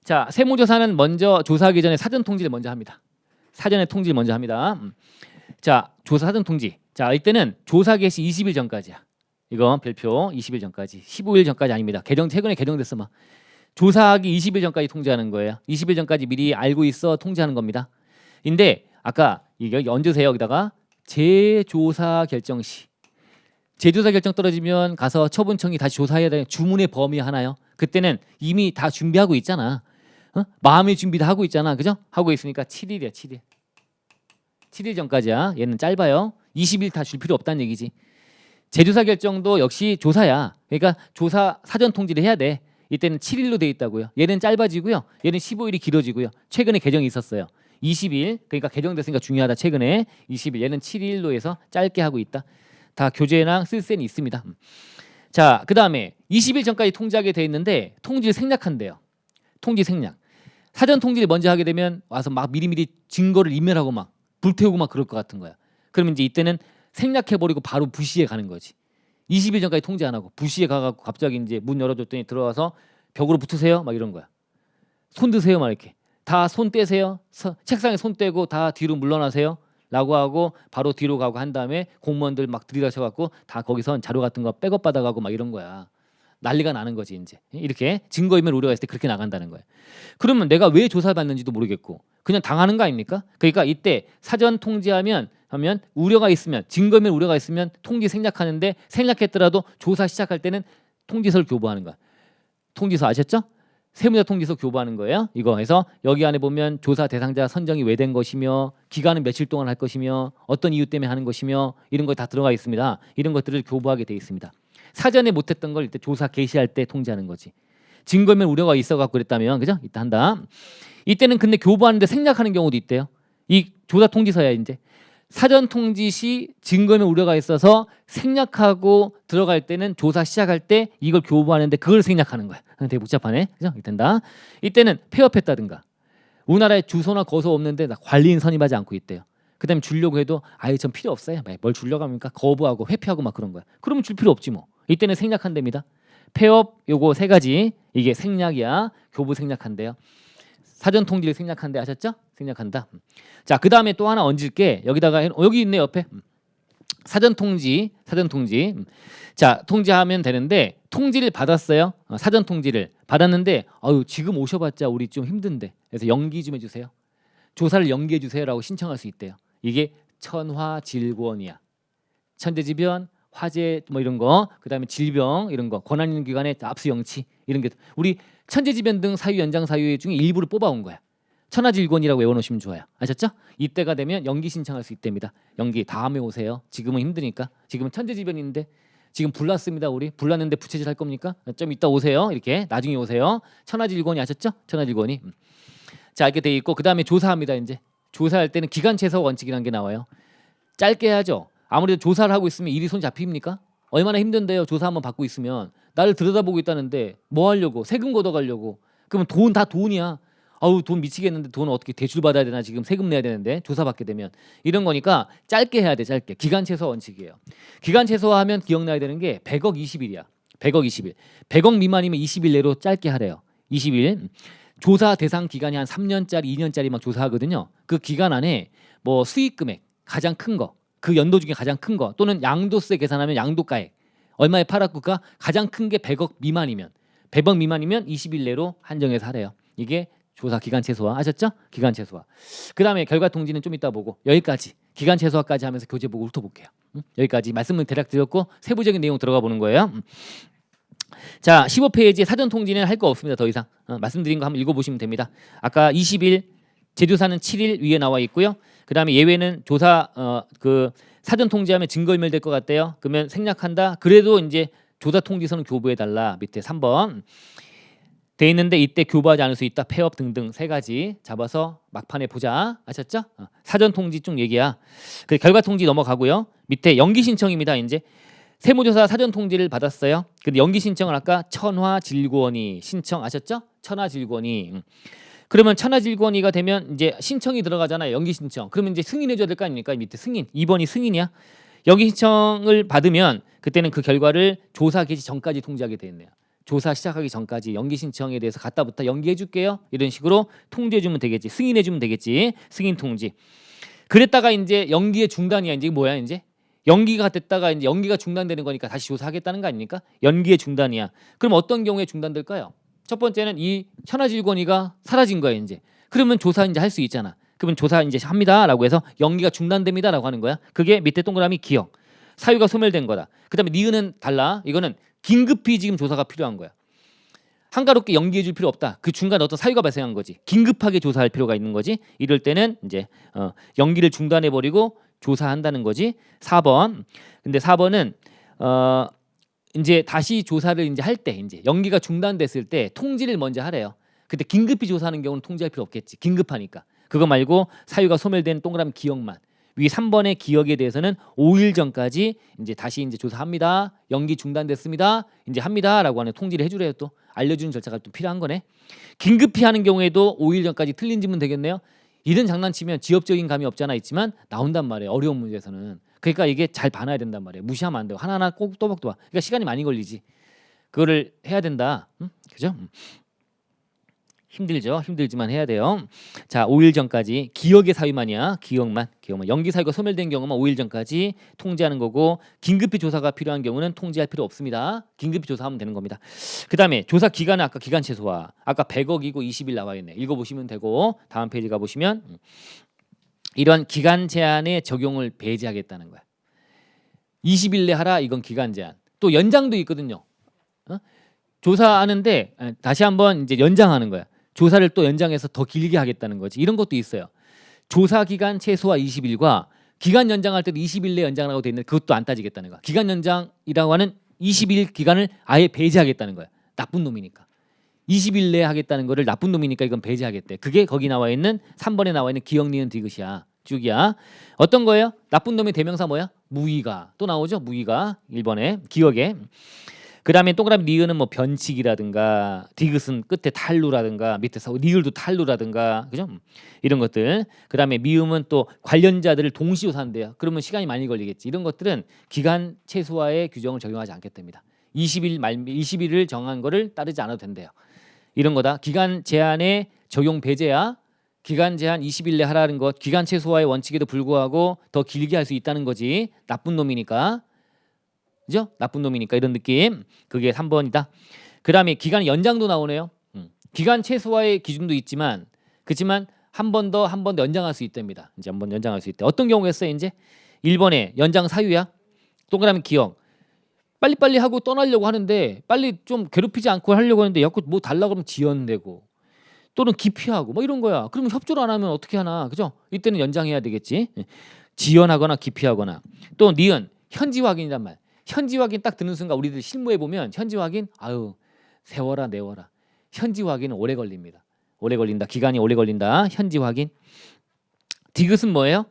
자, 세무조사는 먼저 조사하기 전에 사전 통지를 먼저 합니다. 사전에 통지를 먼저 합니다. 자, 조사 사전 통지. 자, 이때는 조사 개시 20일 전까지야. 이거 별표 20일 전까지. 15일 전까지 아닙니다. 최근에 개정됐어 막. 조사하기 20일 전까지 통지하는 거예요. 20일 전까지 미리 알고 있어 통지하는 겁니다. 근데 아까 이게 얹으세요. 여기다가 재조사 결정 시. 재조사 결정 떨어지면 가서 처분청이 다시 조사해야 되는 주문의 범위 하나요. 그때는 이미 다 준비하고 있잖아. 마음의 준비도 하고 있잖아. 그죠? 하고 있으니까 7일이야. 7일. 7일 전까지야. 얘는 짧아요. 20일 다 줄 필요 없다는 얘기지. 재조사 결정도 역시 조사야. 그러니까 조사 사전 통지를 해야 돼. 이때는 7일로 돼 있다고요. 얘는 짧아지고요. 얘는 15일이 길어지고요. 최근에 개정이 있었어요. 20일. 그러니까 개정됐으니까 중요하다. 최근에 20일. 얘는 7일로 해서 짧게 하고 있다. 다 교재랑 쓸새는 있습니다. 자, 그다음에 20일 전까지 통지하게 돼 있는데 통지를 생략한대요. 통지 생략. 사전 통지를 먼저 하게 되면 와서 막 미리미리 증거를 인멸하고 막 불태우고 막 그럴 것 같은 거야. 그러면 이제 이때는 생략해버리고 바로 부시에 가는 거지. 20일 전까지 통지 안 하고 부시에 가갖고 갑자기 이제 문 열어줬더니 들어와서 벽으로 붙으세요 막 이런 거야. 손 드세요 막 이렇게. 다 손 떼세요. 책상에 손 떼고 다 뒤로 물러나세요. 라고 하고 바로 뒤로 가고 한 다음에 공무원들 막 들이닥쳐갖고 다 거기서 자료 같은 거 백업 받아가고 막 이런 거야. 난리가 나는 거지 이제. 이렇게 증거인멸 우려가 있을 때 그렇게 나간다는 거야. 그러면 내가 왜 조사받는지도 모르겠고 그냥 당하는 거 아닙니까? 그러니까 이때 사전 통지하면 우려가 있으면 증거인멸 우려가 있으면 통지 생략하는데 생략했더라도 조사 시작할 때는 통지서를 교부하는 거야. 통지서 아셨죠? 세무자 통지서 교부하는 거예요. 이거 해서 여기 안에 보면 조사 대상자 선정이 왜 된 것이며 기간은 며칠 동안 할 것이며 어떤 이유 때문에 하는 것이며 이런 거 다 들어가 있습니다. 이런 것들을 교부하게 돼 있습니다. 사전에 못했던 걸 이때 조사 개시할 때 통지하는 거지. 증거면 우려가 있어갖고 그랬다면 그죠? 이따 한다. 이때는 근데 교부하는데 생략하는 경우도 있대요. 이 조사 통지서야 이제 사전 통지 시 증거면 우려가 있어서 생략하고 들어갈 때는 조사 시작할 때 이걸 교부하는데 그걸 생략하는 거야. 되게 복잡하네. 그죠? 된다. 이때는 폐업했다든가 우리나라에 주소나 거소 없는데 관리인 선임하지 않고 있대요. 그다음에 주려고 해도 아예 전 필요 없어요. 뭘 주려고 합니까? 거부하고 회피하고 막 그런 거야. 그러면 줄 필요 없지 뭐. 이때는 생략한답니다. 폐업 요거 세 가지 이게 생략이야. 교부 생략한대요. 사전 통지를 생략한대 아셨죠? 생략한다. 자, 그 다음에 또 하나 얹을게. 여기다가 여기 있네 옆에. 사전 통지. 자, 통지하면 되는데 통지를 받았어요. 사전 통지를 받았는데 지금 오셔봤자 우리 좀 힘든데 그래서 연기 좀 해주세요. 조사를 연기해 주세요라고 신청할 수 있대요. 이게 천화질권이야. 천재지변, 화재 뭐 이런 거, 그다음에 질병 이런 거, 권한 있는 기관의 압수영치 이런 게 우리 천재지변 등 사유 연장 사유 중에 일부를 뽑아온 거야. 천하질권이라고 외워놓으시면 좋아요. 아셨죠? 이때가 되면 연기 신청할 수 있답니다. 연기 다음에 오세요. 지금은 힘드니까. 지금은 천재지변인데 지금 불났습니다. 우리 불났는데 부채질 할 겁니까? 좀 이따 오세요. 이렇게 나중에 오세요. 천하질권이 아셨죠? 천하질권이. 자, 이렇게 돼 있고 그 다음에 조사합니다. 이제 조사할 때는 기간 최소 원칙이라는 게 나와요. 짧게 해야죠. 아무래도 조사를 하고 있으면 일이 손 잡힙니까? 얼마나 힘든데요. 조사 한번 받고 있으면 나를 들여다보고 있다는데 뭐 하려고? 세금 걷어가려고. 그러면 돈 다 돈이야. 돈 미치겠는데 돈 어떻게 대출 받아야 되나 지금 세금 내야 되는데 조사 받게 되면 이런 거니까 짧게 해야 돼. 짧게. 기간 최소 원칙이에요. 기간 최소화하면 기억나야 되는 게 100억 20일이야. 100억 20일. 100억 미만이면 20일 내로 짧게 하래요. 20일. 조사 대상 기간이 한 3년짜리, 2년짜리 막 조사하거든요. 그 기간 안에 뭐 수익 금액 가장 큰 거, 그 연도 중에 가장 큰 거 또는 양도세 계산하면 양도가액 얼마에 팔았고가 가장 큰 게 100억 미만이면 100억 미만이면 20일 내로 한정해서 하래요. 이게 조사 기간 최소화 아셨죠? 기간 최소화. 그다음에 결과 통지는 좀 이따 보고 여기까지 기간 최소화까지 하면서 교재 보고 훑어볼게요. 여기까지 말씀을 대략 드렸고 세부적인 내용 들어가 보는 거예요. 자, 15페이지 사전 통지는 할 거 없습니다. 더 이상 말씀드린 거 한번 읽어보시면 됩니다. 아까 20일 재조사는 7일 위에 나와 있고요. 그 다음에 예외는 조사 그 사전 통지하면 증거인멸될 것 같대요. 그러면 생략한다. 그래도 이제 조사 통지서는 교부해 달라. 밑에 3번 돼 있는데 이때 교부하지 않을 수 있다. 폐업 등등 세 가지 잡아서 막판에 보자. 아셨죠? 사전 통지 쪽 얘기야. 그 결과 통지 넘어가고요. 밑에 연기 신청입니다. 이제 세무조사 사전 통지를 받았어요. 근데 연기 신청을 아까 천화질권이 신청 아셨죠? 천하질권이. 그러면 천하질권이가 되면 이제 신청이 들어가잖아요. 연기 신청. 그러면 이제 승인해 줘야 될 거 아닙니까? 밑에 승인. 2번이 승인이야. 연기 신청을 받으면 그때는 그 결과를 조사 개시 전까지 통지하게 되겠네요. 조사 시작하기 전까지 연기 신청에 대해서 갖다부터 연기해 줄게요. 이런 식으로 통지해 주면 되겠지. 승인해 주면 되겠지. 승인 통지. 그랬다가 이제 연기의 중단이야. 이제 뭐야 이제? 연기가 됐다가 이제 연기가 중단되는 거니까 다시 조사하겠다는 거 아닙니까? 연기의 중단이야. 그럼 어떤 경우에 중단될까요? 첫 번째는 이 천하질권위가 사라진 거예요. 이제 그러면 조사 이제 할 수 있잖아. 그러면 조사 이제 합니다라고 해서 연기가 중단됩니다라고 하는 거야. 그게 밑에 동그라미 기역. 사유가 소멸된 거다. 그다음에 니은은 달라. 이거는 긴급히 지금 조사가 필요한 거야. 한가롭게 연기해 줄 필요 없다. 그 중간에 어떤 사유가 발생한 거지. 긴급하게 조사할 필요가 있는 거지. 이럴 때는 이제 연기를 중단해 버리고 조사한다는 거지. 4번. 근데 4번은 이제 다시 조사를 이제 할 때 이제 연기가 중단됐을 때 통지를 먼저 하래요. 그때 긴급히 조사하는 경우는 통지할 필요 없겠지. 긴급하니까. 그거 말고 사유가 소멸된 동그라미 기억만. 위 3번의 기억에 대해서는 5일 전까지 이제 다시 이제 조사합니다. 연기 중단됐습니다. 이제 합니다라고 하는 통지를 해주래요. 또 알려주는 절차가 또 필요한 거네. 긴급히 하는 경우에도 5일 전까지 틀린 질문 되겠네요. 이런 장난치면 지엽적인 감이 없잖아 있지만 나온단 말이에요. 어려운 문제에서는. 그러니까 이게 잘 봐놔야 된단 말이에요. 무시하면 안 돼요. 하나하나 꼭 또박또박. 그러니까 시간이 많이 걸리지. 그거를 해야 된다. 그죠? 힘들죠. 힘들지만 해야 돼요. 자, 5일 전까지 기억의 사유만이야. 기억만. 연기 사유가 소멸된 경우만 5일 전까지 통지하는 거고 긴급히 조사가 필요한 경우는 통지할 필요 없습니다. 긴급히 조사하면 되는 겁니다. 그다음에 조사 기간은 아까 기간 최소화. 아까 100억이고 20일 나와 있네. 읽어보시면 되고 다음 페이지 가보시면 이런 기간 제한의 적용을 배제하겠다는 거야. 20일 내 하라. 이건 기간 제한. 또 연장도 있거든요. 조사하는데 다시 한번 이제 연장하는 거야. 조사를 또 연장해서 더 길게 하겠다는 거지. 이런 것도 있어요. 조사 기간 최소화 20일과 기간 연장할 때도 20일 내 연장하라고 돼 있는데 그것도 안 따지겠다는 거야. 기간 연장이라고 하는 20일 기간을 아예 배제하겠다는 거야. 나쁜 놈이니까. 20일 내에 하겠다는 거를 나쁜 놈이니까 이건 배제하겠대. 그게 거기 나와 있는 3번에 나와 있는 기억 니은 디귿이야. 쭉이야. 어떤 거예요? 나쁜 놈의 대명사 뭐야? 무의가. 또 나오죠? 무의가. 1번에 기억에. 그 다음에 동그라미 니은은 뭐 변칙이라든가 디귿은 끝에 탈루라든가 밑에서 니을도 탈루라든가 그죠? 이런 것들. 그 다음에 미음은 또 관련자들을 동시조사한대요. 그러면 시간이 많이 걸리겠지. 이런 것들은 기간 최소화의 규정을 적용하지 않겠답니다. 20일을 정한 거를 따르지 않아도 된대요. 이런 거다. 기간 제한의 적용 배제야. 기간 제한 20일 내 하라는 것. 기간 최소화의 원칙에도 불구하고 더 길게 할 수 있다는 거지. 나쁜 놈이니까. 그죠? 나쁜 놈이니까 이런 느낌. 그게 3번이다. 그 다음에 기간 연장도 나오네요. 기간 최소화의 기준도 있지만 그렇지만 한 번 더 연장할 수 있답니다. 이제 한 번 연장할 수 있대. 어떤 경우였어요? 이제 1번에 연장 사유야. 동그라미 기억. 빨리빨리 하고 떠나려고 하는데 빨리 좀 괴롭히지 않고 하려고 하는데 자꾸 뭐 달라고 그러면 지연되고 또는 기피하고 뭐 이런 거야. 그러면 협조를 안 하면 어떻게 하나. 그죠? 이때는 연장해야 되겠지. 지연하거나 기피하거나. 또 니은 현지 확인이란 말. 현지 확인 딱 듣는 순간 우리들 실무해 보면 현지 확인 아유 세워라 내워라. 현지 확인은 오래 걸립니다. 오래 걸린다. 기간이 오래 걸린다. 현지 확인. 디귿은 뭐예요?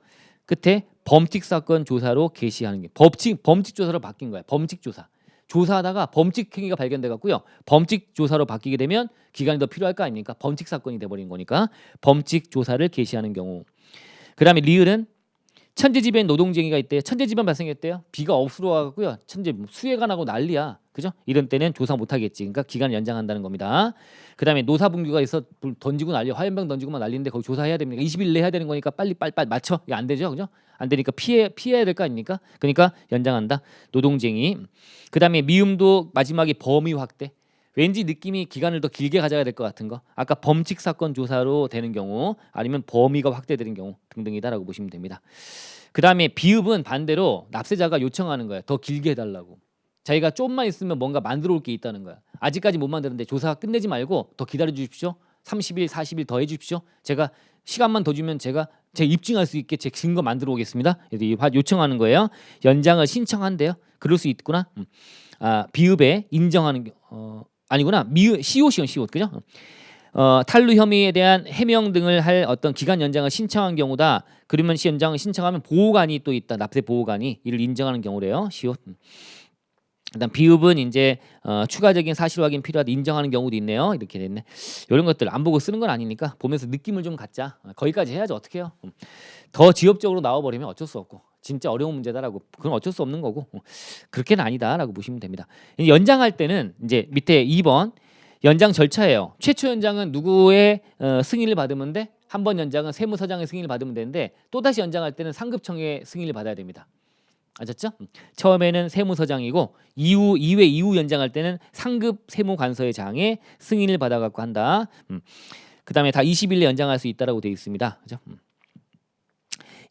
끝에 범칙 사건 조사로 개시하는 게 범칙 조사로 바뀐 거야. 범칙 조사. 조사하다가 범칙 행위가 발견돼 갖고요. 범칙 조사로 바뀌게 되면 기간이 더 필요할 거 아닙니까? 범칙 사건이 돼 버린 거니까 범칙 조사를 개시하는 경우. 그다음에 리을은 천재지변 노동쟁이가 있대요. 천재지변 발생했대요. 비가 억수로 와갖고요. 수해가 나고 난리야. 그죠? 이런 때는 조사 못하겠지. 그러니까 기간을 연장한다는 겁니다. 그 다음에 노사분규가 있어 던지고 난리 화염병 던지고만 난리인데 거기 조사해야 됩니다. 20일 내에 해야 되는 거니까 빨리 맞춰. 이게 안 되죠. 그죠? 안 되니까 피해야 될 거 아닙니까? 그러니까 연장한다. 노동쟁이. 그 다음에 미음도 마지막에 범위 확대. 왠지 느낌이 기간을 더 길게 가져야 될 것 같은 거. 아까 범칙 사건 조사로 되는 경우 아니면 범위가 확대되는 경우 등등이다라고 보시면 됩니다. 그 다음에 비읍은 반대로 납세자가 요청하는 거야. 더 길게 해달라고. 자기가 좀만 있으면 뭔가 만들어 올 게 있다는 거야. 아직까지 못 만드는데 조사 끝내지 말고 더 기다려 주십시오. 30일, 40일 더 해주십시오. 제가 시간만 더 주면 제가 입증할 수 있게 제 증거 만들어 오겠습니다. 요청하는 거예요. 연장을 신청한대요. 그럴 수 있구나. 비읍에 인정하는 아니구나. 시옷 그죠? 탈루 혐의에 대한 해명 등을 할 어떤 기간 연장을 신청한 경우다. 그러면 연장을 신청하면 보호관이 또 있다. 납세 보호관이 이를 인정하는 경우래요. 시옷. 일단 비읍은 이제 추가적인 사실 확인 필요하다 인정하는 경우도 있네요. 이렇게 됐네. 이런 것들 안 보고 쓰는 건 아니니까 보면서 느낌을 좀 갖자. 거기까지 해야지 어떡해요. 더 지엽적으로 나와버리면 어쩔 수 없고 진짜 어려운 문제다라고 그건 어쩔 수 없는 거고 그렇게는 아니다라고 보시면 됩니다. 연장할 때는 이제 밑에 2번 연장 절차예요. 최초 연장은 누구의 승인을 받으면 돼? 한 번 연장은 세무서장의 승인을 받으면 되는데 또다시 연장할 때는 상급청의 승인을 받아야 됩니다. 아셨죠? 처음에는 세무서장이고 이후 연장할 때는 상급 세무관서의 장에 승인을 받아갖고 한다. 그다음에 다 20일 내 연장할 수 있다라고 되어 있습니다. 그죠?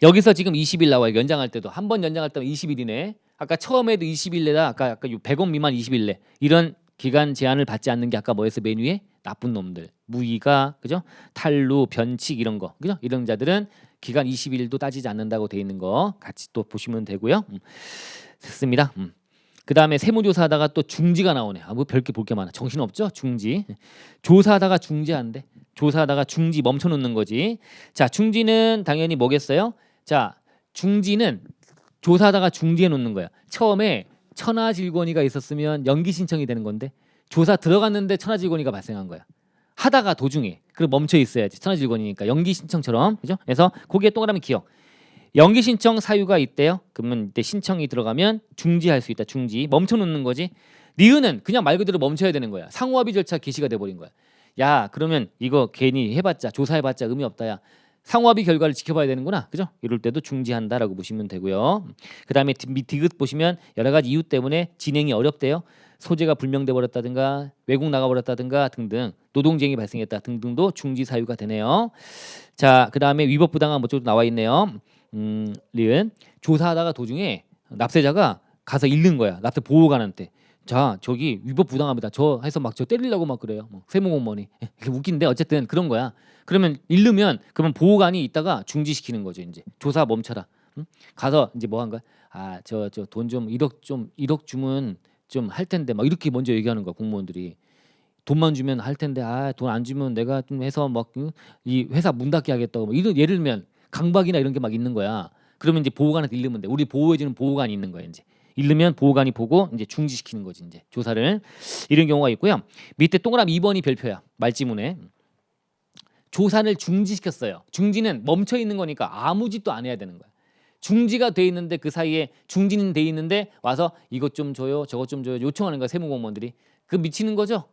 여기서 지금 20일 나와요. 연장할 때도 한 번 연장할 때면 20일이네. 아까 처음에도 20일 내다 아까 100원 미만 20일 내 이런 기간 제한을 받지 않는 게 아까 뭐였어? 메뉴에 나쁜 놈들, 무이가 그죠? 탈루, 변칙 이런 거 그죠? 이런 자들은 기간 20일도 따지지 않는다고 돼 있는 거 같이 또 보시면 되고요. 됐습니다. 그 다음에 세무조사하다가 또 중지가 나오네. 뭐 별게 볼 게 많아. 정신 없죠? 중지. 조사하다가 중지한대. 조사하다가 중지 멈춰놓는 거지. 자, 중지는 당연히 뭐겠어요? 자, 중지는 조사하다가 중지해 놓는 거야. 처음에 천하질권위가 있었으면 연기 신청이 되는 건데 조사 들어갔는데 천하질권위가 발생한 거야. 하다가 도중에 그리고 멈춰 있어야지. 천하질권위니까 연기 신청처럼 그죠? 그래서 거기에 동그라미 기억. 연기 신청 사유가 있대요. 그러면 이때 신청이 들어가면 중지할 수 있다. 중지 멈춰 놓는 거지. 니은은 그냥 말 그대로 멈춰야 되는 거야. 상호합의 절차 개시가 돼 버린 거야. 야 그러면 이거 괜히 해봤자 조사해봤자 의미 없다. 야 상호합의 결과를 지켜봐야 되는구나. 그죠? 이럴 때도 중지한다라고 보시면 되고요. 그 다음에 디귿 보시면 여러 가지 이유 때문에 진행이 어렵대요. 소재가 불명돼 버렸다든가 외국 나가 버렸다든가 등등 노동쟁이 발생했다 등등도 중지 사유가 되네요. 자, 그 다음에 위법 부당한 뭐좀 나와 있네요. 리은 조사하다가 도중에 납세자가 가서 잃는 거야. 납세 보호관한테. 자, 저기 위법 부당합니다. 저 해서 막 저 때리려고 막 그래요. 뭐 세무공무원이 웃긴데 어쨌든 그런 거야. 그러면 잃으면 그러면 보호관이 있다가 중지시키는 거죠. 이제 조사 멈춰라. 가서 이제 뭐 한 거야? 아, 저 돈 좀 1억 주면 좀 할 텐데 막 이렇게 먼저 얘기하는 거야. 공무원들이 돈만 주면 할 텐데 아, 돈 안 주면 내가 좀 해서 막 이 회사 문 닫게 하겠다고 뭐 이런 예를 들면 강박이나 이런 게 막 있는 거야. 그러면 이제 보호관한테 잃으면 돼. 우리 보호해주는 보호관이 있는 거야. 이제 잃으면 보호관이 보고 이제 중지시키는 거지. 이제 조사를 이런 경우가 있고요. 밑에 동그라미 2번이 별표야. 말지문에 조사를 중지시켰어요. 중지는 멈춰 있는 거니까 아무 짓도 안 해야 되는 거야. 중지가 돼 있는데 그 사이에 중지는 돼 있는데 와서 이것 좀 줘요, 저것 좀 줘요 요청하는 거야. 세무공무원들이 그 미치는 거죠.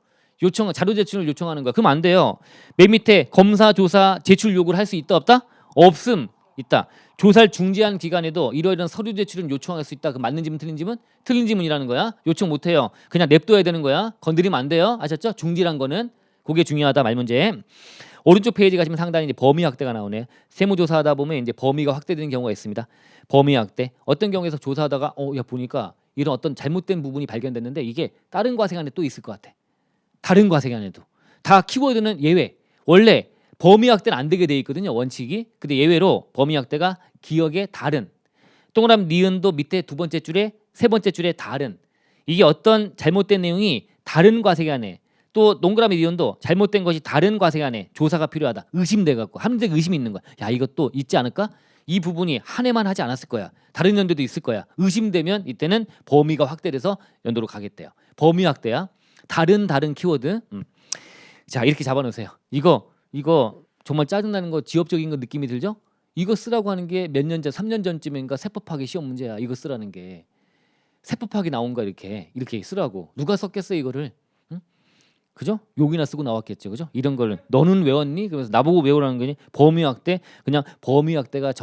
요청 자료 제출을 요청하는 거야. 그럼 안 돼요. 맨 밑에 검사 조사 제출 요구를 할 수 있다 없다? 없음. 있다. 조사를 중지한 기간에도 이러이러한 서류 제출은 요청할 수 있다. 그 맞는 지문 틀린 지문? 틀린 지문이라는 거야. 요청 못 해요. 그냥 냅둬야 되는 거야. 건드리면 안 돼요. 아셨죠? 중지란 거는 그게 중요하다. 말 문제. 오른쪽 페이지 가시면 상단에 이제 범위 확대가 나오네. 세무조사하다 보면 이제 범위가 확대되는 경우가 있습니다. 범위 확대. 어떤 경우에서 조사하다가 야 보니까 이런 어떤 잘못된 부분이 발견됐는데 이게 다른 과세 안에 또 있을 것 같아. 다른 과세 안에도. 다 키워드는 예외. 원래 범위 확대는 안 되게 돼 있거든요. 원칙이. 근데 예외로 범위 확대가 기억의 다른. 동그라미 니은도 밑에 두 번째 줄에 세 번째 줄에 다른. 이게 어떤 잘못된 내용이 다른 과세 안에 또 동그라미 니은도 잘못된 것이 다른 과세 안에 조사가 필요하다. 의심돼 갖고 함정 의심이 있는 거야. 야 이것도 있지 않을까? 이 부분이 한 해만 하지 않았을 거야. 다른 연도도 있을 거야. 의심되면 이때는 범위가 확대돼서 연도로 가겠대요. 범위 확대야. 다른 키워드. 자 이렇게 잡아놓으세요. 이거 정말 짜증나는 거 지엽적인 거 느낌이 들죠? 이거 쓰라고 하는 게 몇 년 전, 3년 전쯤인가 세법학의 시험 문제야. 이거 쓰라는 게 세법학이 나온 거 이렇게 쓰라고. 누가 썼겠어 이거를? 응? 그죠? 욕이나 쓰고 나왔겠죠, 그죠? 이런 거를 너는 외웠니? 그래서 나보고 외우라는 거니? 범위 확대 그냥 범위 확대가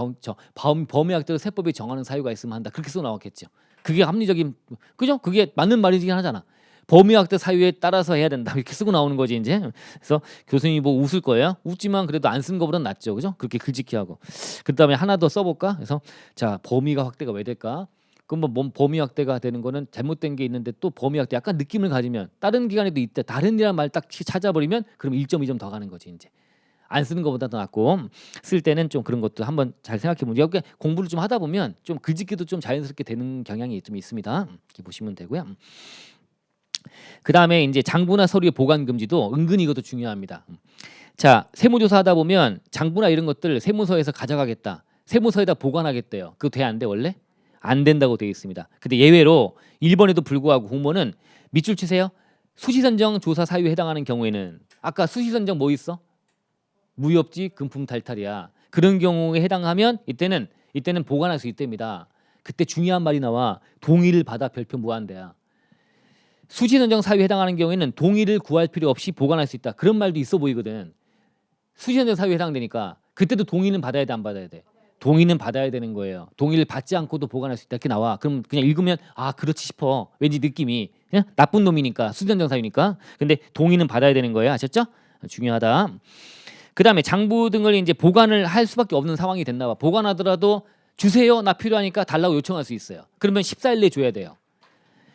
범위 확대로 세법이 정하는 사유가 있으면 한다. 그렇게 써 나왔겠죠. 그게 합리적인 그죠? 그게 맞는 말이긴 하잖아. 범위 확대 사유에 따라서 해야 된다 이렇게 쓰고 나오는 거지 이제. 그래서 교수님이 뭐 웃을 거예요. 웃지만 그래도 안 쓴 거보단 낫죠, 그죠? 그렇게 글짓기 하고. 그다음에 하나 더 써볼까? 그래서 자 범위가 확대가 왜 될까? 그럼 뭐 범위 확대가 되는 거는 잘못된 게 있는데 또 범위 확대 약간 느낌을 가지면 다른 기간에도 있다. 다른이란 말 딱 찾아버리면 그럼 1점 2점 더 가는 거지 이제. 안 쓰는 것보다 더 낫고 쓸 때는 좀 그런 것도 한번 잘 생각해 보면 여기 공부를 좀 하다 보면 좀 글짓기도 좀 자연스럽게 되는 경향이 좀 있습니다. 이렇게 보시면 되고요. 그 다음에 이제 장부나 서류의 보관 금지도 은근히 이것도 중요합니다. 자 세무조사 하다 보면 장부나 이런 것들 세무서에서 가져가겠다. 세무서에다 보관하겠대요. 그거 돼 안 돼 원래? 안 된다고 되어 있습니다. 근데 예외로 1번에도 불구하고 공무원은 밑줄 치세요. 수시선정 조사 사유에 해당하는 경우에는 아까 수시선정 뭐 있어? 무협지 금품 탈탈이야. 그런 경우에 해당하면 이때는 보관할 수 있답니다. 그때 중요한 말이 나와. 동의를 받아 별표 무한대야. 수시선정 사유에 해당하는 경우에는 동의를 구할 필요 없이 보관할 수 있다. 그런 말도 있어 보이거든. 수시선정 사유에 해당되니까 그때도 동의는 받아야 돼 안 받아야 돼? 동의는 받아야 되는 거예요. 동의를 받지 않고도 보관할 수 있다 이렇게 나와. 그럼 그냥 읽으면 아 그렇지 싶어. 왠지 느낌이 그냥 나쁜 놈이니까 수전정사유니까. 근데 동의는 받아야 되는 거예요. 아셨죠? 중요하다. 그다음에 장부 등을 이제 보관을 할 수밖에 없는 상황이 됐나 봐. 보관하더라도 주세요. 나 필요하니까 달라고 요청할 수 있어요. 그러면 14일 내에 줘야 돼요.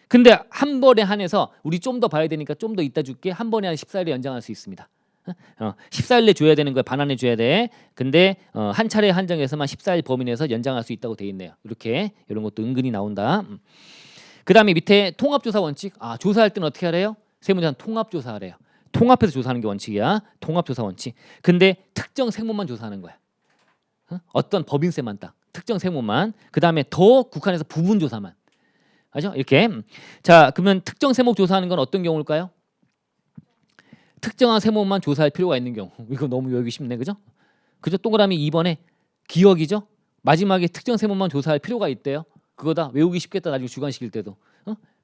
근데 한 번에 한해서 우리 좀 더 봐야 되니까 좀 더 이따 줄게. 한 번에 한 14일에 연장할 수 있습니다. 14일 내 줘야 되는 거에 반환해 줘야 돼. 근데 한 차례 한정해서만 14일 범위 내에서 연장할 수 있다고 돼 있네요. 이렇게 이런 것도 은근히 나온다. 그다음에 밑에 통합조사 원칙. 아 조사할 때는 어떻게 하래요? 세무조사는 통합조사하래요. 통합해서 조사하는 게 원칙이야. 통합조사 원칙. 근데 특정 세무만 조사하는 거야. 어떤 법인세만 딱 특정 세무만. 그다음에 더 국한해서 부분 조사만. 알죠? 이렇게. 자 그러면 특정 세목 조사하는 건 어떤 경우일까요? 특정한 세목만 조사할 필요가 있는 경우. 이거 너무 외우기 쉽네, 그죠? 그죠? 동그라미 2번에 기억이죠? 마지막에 특정 세목만 조사할 필요가 있대요. 그거다 외우기 쉽겠다. 나중에 주관식일 때도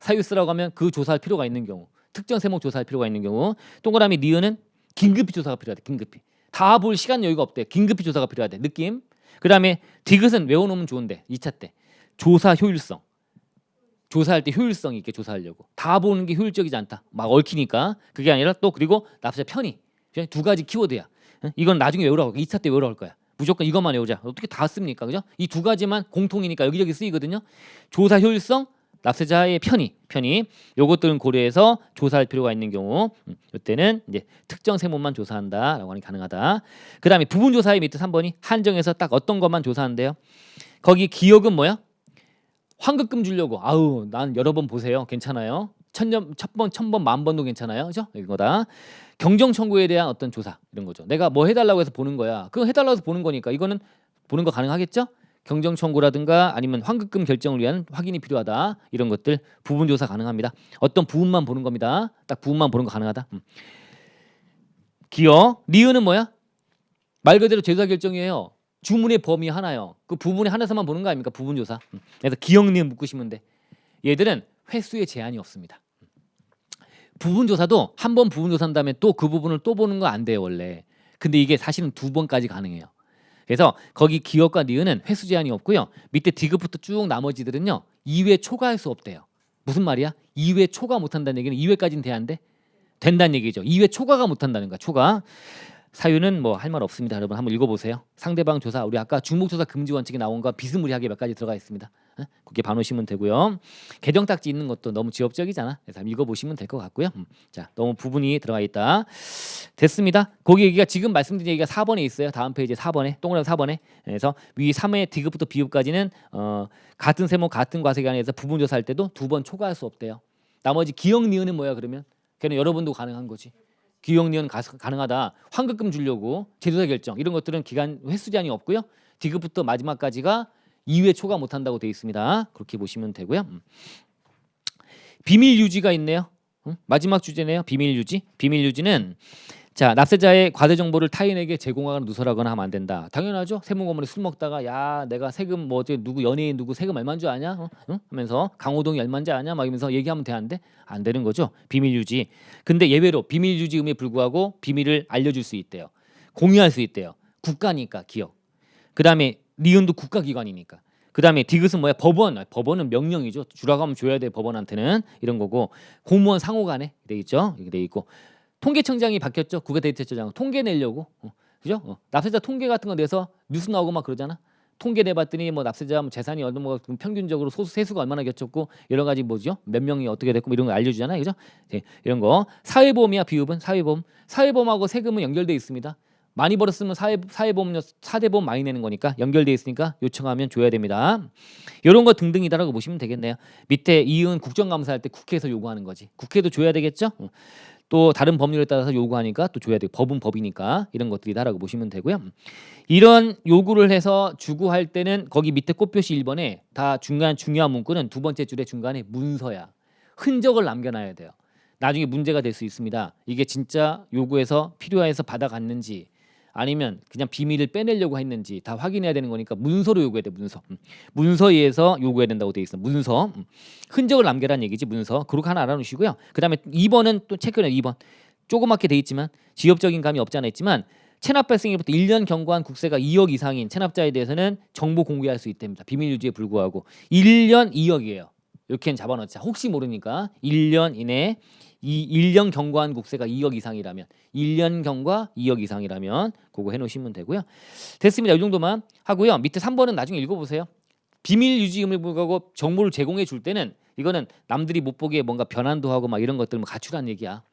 사유 쓰라고 하면 그 조사할 필요가 있는 경우, 특정 세목 조사할 필요가 있는 경우. 동그라미 니은은 긴급히 조사가 필요하대. 긴급히 다 볼 시간 여유가 없대. 긴급히 조사가 필요하대. 느낌. 그 다음에 디귿은 외워놓으면 좋은데 2차 때 조사 효율성. 조사할 때 효율성 있게 조사하려고. 다 보는 게 효율적이지 않다. 막 얽히니까. 그게 아니라 또 그리고 납세자 편의. 두 가지 키워드야. 이건 나중에 외우라고. 2차 때 외우라고 할 거야. 무조건 이것만 외우자. 어떻게 다 씁니까? 그죠? 이 두 가지만 공통이니까 여기저기 쓰이거든요. 조사 효율성, 납세자의 편의. 요것들은 고려해서 조사할 필요가 있는 경우. 이때는 이제 특정 세목만 조사한다라고 하는 게 가능하다. 그다음에 부분 조사의 밑에 3번이 한정해서 딱 어떤 것만 조사한대요. 거기 기억은 뭐야? 환급금 주려고. 아우 난 여러 번 보세요. 괜찮아요. 천번, 1000번, 10,000번도 괜찮아요. 그죠? 이거다. 경정 청구에 대한 어떤 조사 이런 거죠. 내가 뭐 해달라고 해서 보는 거야. 그거 해달라고 해서 보는 거니까 이거는 보는 거 가능하겠죠? 경정 청구라든가 아니면 환급금 결정을 위한 확인이 필요하다. 이런 것들 부분 조사 가능합니다. 어떤 부분만 보는 겁니다. 딱 부분만 보는 거 가능하다. 기억. 니은은 뭐야? 말 그대로 제도사 결정이에요. 주문의 범위 하나요. 그 부분에 하나서만 보는 거 아닙니까? 부분 조사. 그래서 기억 니은 묶으시면 돼. 얘들은 횟수에 제한이 없습니다. 부분 조사도 한 번 부분 조사한 다음에 또 그 부분을 또 보는 거 안 돼요 원래. 근데 이게 사실은 2번까지 가능해요. 그래서 거기 기억과 니은은 횟수 제한이 없고요. 밑에 디귿부터 쭉 나머지들은요 2회 초과할 수 없대요. 무슨 말이야? 2회 초과 못한다는 얘기는 2회까지는 돼야 된다는 얘기죠. 2회 초과가 못한다는 거야. 초과. 사유는 뭐 할 말 없습니다. 여러분 한번 읽어보세요. 상대방 조사 우리 아까 중복조사 금지 원칙이 나온 거 비스무리하게 몇 가지 들어가 있습니다. 그게 봐놓으시면 되고요. 개정 딱지 있는 것도 너무 지엽적이잖아. 그래서 한번 읽어보시면 될 것 같고요. 자 너무 부분이 들어가 있다. 됐습니다. 거기 얘기가 지금 말씀드린 얘기가 4번에 있어요. 다음 페이지 4번에 동그라미 4번에. 그래서 위 3회 디귿부터 비읍까지는 같은 세목 같은 과세기 안에서 부분 조사할 때도 2번 초과할 수 없대요. 나머지 기억 니은은 뭐야 그러면? 걔는 여러분도 가능한 거지. 기억 니은 가능하다. 환급금 주려고 제도사 결정 이런 것들은 기간 횟수 제한이 없고요. 디귿부터 마지막까지가 2회 초과 못한다고 되어 있습니다. 그렇게 보시면 되고요. 비밀 유지가 있네요. 마지막 주제네요. 비밀 유지. 비밀 유지는 자 납세자의 과세 정보를 타인에게 제공하거나 누설하거나 하면 안 된다. 당연하죠. 세무고문에 술 먹다가 야 내가 세금 뭐 어제 누구 연예인 누구 세금 얼마인 줄 아냐? 하면서 강호동이 얼마인지 아냐? 막 이러면서 얘기하면 되는데 안 되는 거죠. 비밀 유지. 근데 예외로 비밀 유지 의무에 불구하고 비밀을 알려줄 수 있대요. 공유할 수 있대요. 국가니까 기업. 그다음에 니은도 국가기관이니까. 그다음에 디귿은 뭐야? 법원은 명령이죠. 주라고 하면 줘야 돼. 법원한테는 이런 거고 공무원 상호간에 돼 있죠. 이렇게 돼 있고. 통계청장이 바뀌었죠. 국가데이터처장 통계 내려고 그죠? 납세자 통계 같은 거 내서 뉴스 나오고 막 그러잖아. 통계 내봤더니 뭐 납세자 재산이 어느 뭐 평균적으로 소수 세수가 얼마나 겹쳤고 여러 가지 뭐죠? 몇 명이 어떻게 됐고 이런 거 알려주잖아요, 그죠? 네, 이런 거 사회보험이야 비읍은 사회보험하고 세금은 연결돼 있습니다. 많이 벌었으면 사회보험료 4대 보험 많이 내는 거니까 연결돼 있으니까 요청하면 줘야 됩니다. 이런 거 등등이다라고 보시면 되겠네요. 밑에 이은 국정감사할 때 국회에서 요구하는 거지. 국회도 줘야 되겠죠? 또 다른 법률에 따라서 요구하니까 또 줘야 되고 법은 법이니까 이런 것들이다라고 보시면 되고요. 이런 요구를 해서 주고 할 때는 거기 밑에 꽃표시 1번에 다 중간 중요한 문구는 두 번째 줄에 중간에 문서야. 흔적을 남겨놔야 돼요. 나중에 문제가 될 수 있습니다. 이게 진짜 요구해서 필요해서 받아갔는지 아니면 그냥 비밀을 빼내려고 했는지 다 확인해야 되는 거니까 문서로 요구해야 돼. 문서에 의해서 요구해야 된다고 돼 있어. 문서. 흔적을 남겨라는 얘기지. 문서. 그렇게 하나 알아놓으시고요. 그 다음에 2번은 또 체크해요. 2번. 조그맣게 돼 있지만 지엽적인 감이 없지 않아 있지만 체납 발생일부터 1년 경과한 국세가 2억 이상인 체납자에 대해서는 정보 공개할 수 있답니다. 비밀 유지에 불구하고 1년 2억이에요. 이렇게는 잡아놓자. 혹시 모르니까 1년 이내 1년 경과한 국세가 2억 이상이라면 1년 경과 2억 이상이라면 그거 해놓으시면 되고요. 됐습니다. 이 정도만 하고요. 밑에 3번은 나중에 읽어보세요. 비밀 유지임을 불구하고 정보를 제공해 줄 때는 이거는 남들이 못 보기에 뭔가 변환도 하고 막 이런 것들 뭐 갖추라는 얘기야.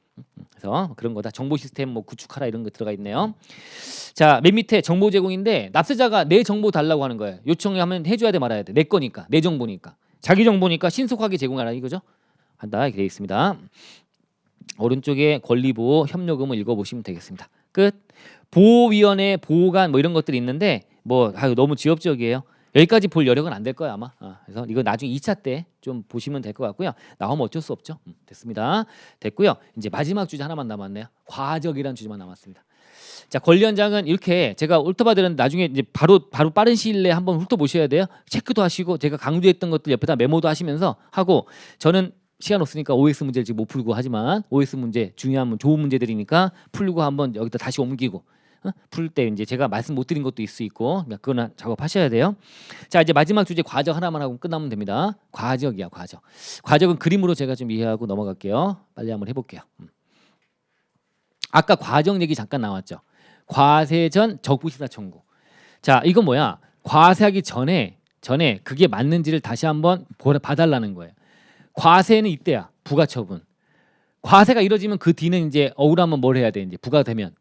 그래서 그런 거다. 정보 시스템 뭐 구축하라 이런 거 들어가 있네요. 자, 맨 밑에 정보 제공인데 납세자가 내 정보 달라고 하는 거예요. 요청하면 해줘야 돼 말아야 돼. 내 거니까, 내 정보니까, 자기 정보니까 신속하게 제공하라 이거죠. 한다 이렇게 돼 있습니다. 오른쪽에 권리보호 협력금을 읽어보시면 되겠습니다. 끝. 보호위원회, 보호관 뭐 이런 것들이 있는데 뭐 너무 지엽적이에요. 여기까지 볼 여력은 안 될 거야 아마. 그래서 이거 나중에 2차 때 좀 보시면 될 것 같고요. 나오면 어쩔 수 없죠. 됐습니다. 됐고요. 이제 마지막 주제 하나만 남았네요. 과적이라는 주제만 남았습니다. 자, 권리원장은 이렇게 제가 훑어봐드렸는데 나중에 이제 바로 빠른 시일 내에 한번 훑어보셔야 돼요. 체크도 하시고 제가 강조했던 것들 옆에다 메모도 하시면서 하고 저는 시간 없으니까 OX 문제를 지금 못 풀고 하지만 OX 문제 중요한 좋은 문제들이니까 풀고 한번 여기다 다시 옮기고 풀 때 이제 제가 말씀 못 드린 것도 있을 수 있고 그러니까 그거나 작업하셔야 돼요. 자, 이제 마지막 주제 과적 하나만 하고 끝나면 됩니다. 과적이야, 과적. 과적은 그림으로 제가 좀 이해하고 넘어갈게요. 빨리 한번 해볼게요. 아까 과적 얘기 잠깐 나왔죠. 과세 전 적부심사 청구. 자, 이건 뭐야? 과세하기 전에 그게 맞는지를 다시 한번 봐달라는 거예요. 과세는 이때야. 부가처분. 과세가 이루어지면 그 뒤는 이제 억울하면 뭘 해야 돼? 이제 부과되면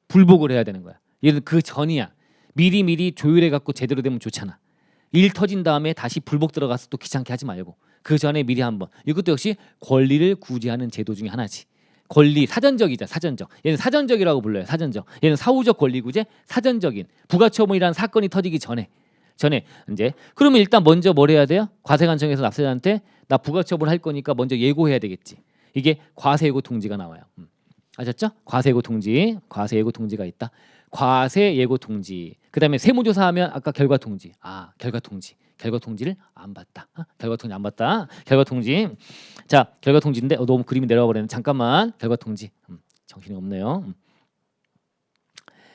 불복을 해야 되는 거야. 얘는 그 전이야. 미리 조율해 갖고 제대로 되면 좋잖아. 일 터진 다음에 다시 불복 들어가서 또 귀찮게 하지 말고 그 전에 미리 한번. 이것도 역시 권리를 구제하는 제도 중에 하나지. 권리 사전적이자 사전적. 얘는 사전적이라고 불러요. 사전적. 얘는 사후적 권리 구제, 사전적인 부가처분이라는 사건이 터지기 전에 이제 그러면 일단 먼저 뭘 해야 돼요? 과세관청에서 납세자한테 나 부가처분 할 거니까 먼저 예고해야 되겠지. 이게 과세예고 통지가 나와요. 아셨죠? 과세예고 통지, 과세예고 통지가 있다. 과세예고 통지. 그다음에 세무조사하면 아까 결과 통지. 결과 통지를 안 받다. 결과 통지 안 받다. 결과 통지. 자, 결과 통지인데 너무 그림이 내려와 버렸네. 잠깐만. 결과 통지. 정신이 없네요.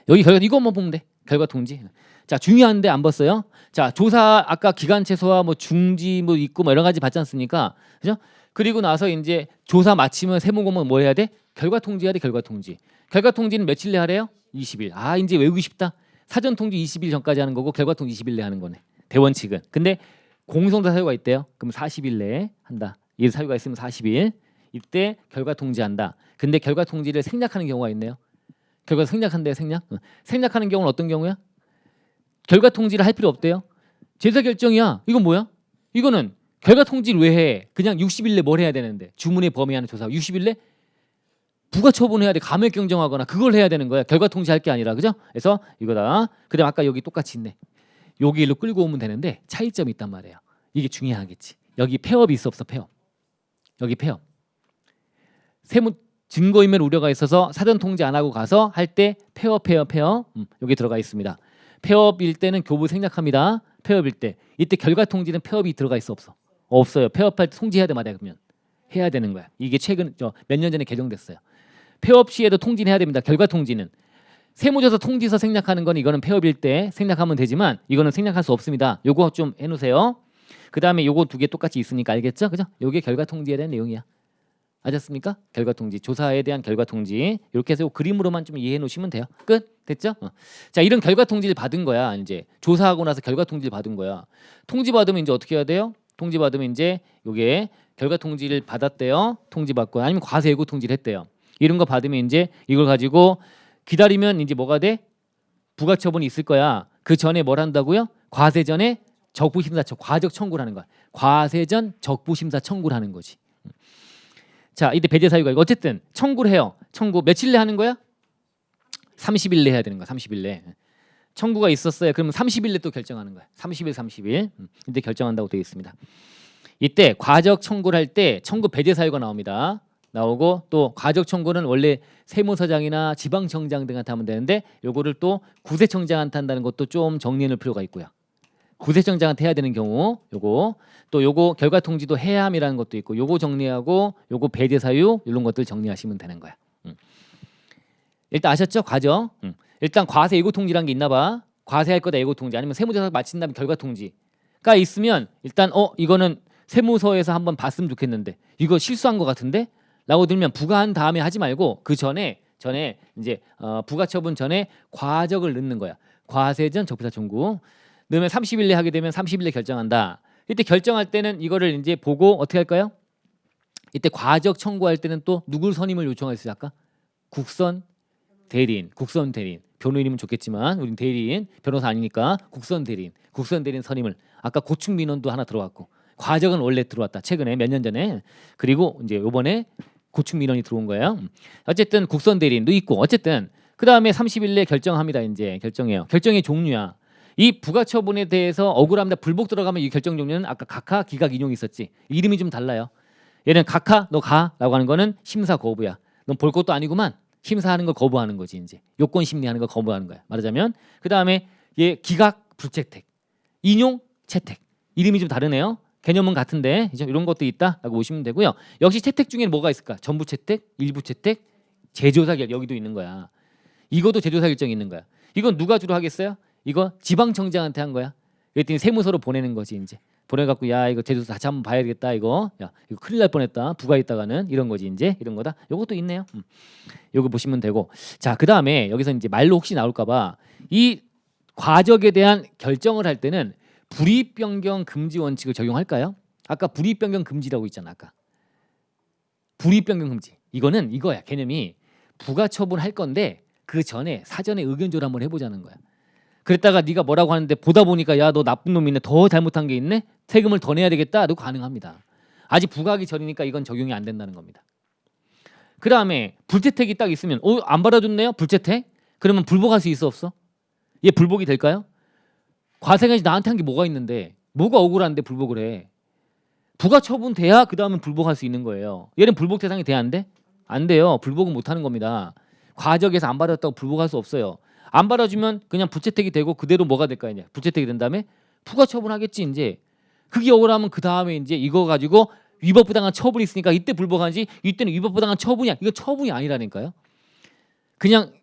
여기 결과 이것만 보면 돼. 결과 통지. 자, 중요한데 안 봤어요. 자, 조사 아까 기간 최소화 뭐 중지 뭐 있고 뭐 여러 가지 받지 않습니까? 그죠? 그리고 나서 이제 조사 마치면 세무공무원 뭐 해야 돼? 결과 통지해야 돼. 결과 통지. 결과 통지는 며칠 내 하래요? 20일. 이제 외우기 쉽다. 사전 통지 20일 전까지 하는 거고 결과 통지 20일 내에 하는 거네. 대원칙은. 근데 공소사 사유가 있대요. 그럼 40일 내에 한다. 이 사유가 있으면 40일. 이때 결과 통지한다. 근데 결과 통지를 생략하는 경우가 있네요. 결과 생략한대요. 생략하는 경우는 어떤 경우야? 결과 통지를 할 필요 없대요. 제사 결정이야. 이건 뭐야? 이거는 결과 통지를 왜 해? 그냥 60일 내 뭘 해야 되는데 주문의 범위 하는 조사 60일 내 부가처분해야 돼. 감액 경정하거나 그걸 해야 되는 거야. 결과 통지할 게 아니라. 그죠? 그래서 이거다. 그다음 아까 여기 똑같이 있네. 여기 일로 끌고 오면 되는데 차이점이 있단 말이에요. 이게 중요하겠지. 여기 폐업이 있어 없어? 폐업. 여기 폐업. 세무 증거인멸 우려가 있어서 사전 통지 안 하고 가서 할 때 폐업. 여기 들어가 있습니다. 폐업일 때는 교부 생략합니다. 폐업일 때. 이때 결과 통지는 폐업이 들어가 있어 없어? 없어요. 폐업할 때 통지해야 돼 말이야. 그러면 해야 되는 거야. 이게 최근 몇 년 전에 개정됐어요. 폐업 시에도 통지는 해야 됩니다. 결과 통지는. 세무조사 통지서 생략하는 건 이거는 폐업일 때 생략하면 되지만 이거는 생략할 수 없습니다. 요거 좀 해놓으세요. 그 다음에 요거 두 개 똑같이 있으니까 알겠죠? 그죠? 요게 결과 통지에 대한 내용이야. 아셨습니까? 결과 통지, 조사에 대한 결과 통지. 이렇게 해서 그림으로만 좀 이해해 놓으시면 돼요. 끝? 됐죠? 자, 이런 결과 통지를 받은 거야. 이제 조사하고 나서 결과 통지를 받은 거야. 통지 받으면 이제 어떻게 해야 돼요? 통지 받으면 이제 요게 결과 통지를 받았대요. 통지 받고 아니면 과세 예고 통지를 했대요. 이런 거 받으면 이제 이걸 가지고 기다리면 이제 뭐가 돼? 부가처분이 있을 거야. 그 전에 뭘 한다고요? 과세 전에 적부심사 과적 청구를 하는 거야. 과세 전 적부심사 청구를 하는 거지. 자, 이때 배제 사유가 이거 어쨌든 청구를 해요. 청구 며칠 내 하는 거야? 30일 내 해야 되는 거야. 30일 내. 청구가 있었어요. 그러면 30일 내 또 결정하는 거야. 30일. 이때 결정한다고 되어 있습니다. 이때 과적 청구를 할 때 청구 배제 사유가 나옵니다. 나오고 또 과적 청구는 원래 세무서장이나 지방청장 등한테 하면 되는데 요거를 또 구세청장한테 한다는 것도 좀 정리해 놓을 필요가 있고요. 구세청장한테 해야 되는 경우 요거 또 요거 결과 통지도 해야함이라는 것도 있고 요거 정리하고 요거 배제 사유 이런 것들 정리하시면 되는 거야. 일단 아셨죠? 과정. 일단 과세 예고 통지라는 게 있나 봐. 과세할 거다 예고 통지 아니면 세무조사 마친 다음에 결과 통지가 있으면 일단 이거는 세무서에서 한번 봤으면 좋겠는데 이거 실수한 것 같은데 라고 들면 부과한 다음에 하지 말고 그 전에 이제 부가처분 전에 과적을 넣는 거야. 과세 전 적부사 청구 넣으면 30일 내 하게 되면 30일 내 결정한다. 이때 결정할 때는 이거를 이제 보고 어떻게 할까요? 이때 과적 청구할 때는 또 누굴 선임을 요청했어요 아까? 국선 대리인 변호 이름은 좋겠지만 우린 대리인 변호사 아니니까 국선 대리인 선임을 아까 고충 민원도 하나 들어왔고 과적은 원래 들어왔다 최근에 몇 년 전에 그리고 이제 요번에 고충 민원이 들어온 거예요. 어쨌든 국선 대리인도 있고 어쨌든 그 다음에 30일 내 결정합니다. 이제 결정해요. 결정의 종류야. 이 부가처분에 대해서 억울합니다. 불복 들어가면 이 결정 종류는 아까 각하, 기각, 인용이 있었지. 이름이 좀 달라요. 얘는 각하 너 가라고 하는 거는 심사 거부야. 넌 볼 것도 아니구만. 심사하는 거 거부하는 거지 이제. 요건 심리하는 거 거부하는 거야. 말하자면 그 다음에 얘 기각 불채택, 인용 채택. 이름이 좀 다르네요. 개념은 같은데 이런 것도 있다라고 보시면 되고요. 역시 채택 중에는 뭐가 있을까? 전부 채택, 일부 채택, 제조사 결 여기도 있는 거야. 이것도 제조사 결정이 있는 거야. 이건 누가 주로 하겠어요? 이거 지방청장한테 한 거야. 그랬더니 세무서로 보내는 거지 이제. 보내갖고 야 이거 제조사 다시 한번 봐야 되겠다 이거. 야 이거 큰일 날 뻔했다. 부가 있다가는 이런 거지 이제 이런 거다. 요것도 있네요. 요거 보시면 되고. 자 그 다음에 여기서 이제 말로 혹시 나올까봐 이 과적에 대한 결정을 할 때는 불이익 변경 금지 원칙을 적용할까요? 아까 불이익 변경 금지라고 있잖아 아까. 불이익 변경 금지. 이거는 이거야 개념이 부가 처분할 건데 그 전에 사전에 의견 조를 한번 해보자는 거야. 그랬다가 네가 뭐라고 하는데 보다 보니까 야 너 나쁜 놈 있네 더 잘못한 게 있네 세금을 더 내야 되겠다. 도 가능합니다. 아직 부과하기 전이니까 이건 적용이 안 된다는 겁니다. 그 다음에 불채택이 딱 있으면 안 받아줬네요 불채택? 그러면 불복할 수 있어 없어? 얘 불복이 될까요? 과세가 나한테 한 게 뭐가 있는데 뭐가 억울한데 불복을 해. 부가 처분돼야 그 다음은 불복할 수 있는 거예요. 얘는 불복 대상이 돼야 안 돼? 안 돼요. 불복은 못하는 겁니다. 과적에서 안 받았다고 불복할 수 없어요. 안 받아주면 그냥 불채택이 되고 그대로 뭐가 될까 이제 불채택이 된 다음에 부가 처분하겠지 이제. 그게 억울하면 그 다음에 이제 이거 가지고 위법부당한 처분이 있으니까 이때 불복하지 이때는 위법부당한 처분이야. 이거 처분이 아니라니까요. 그냥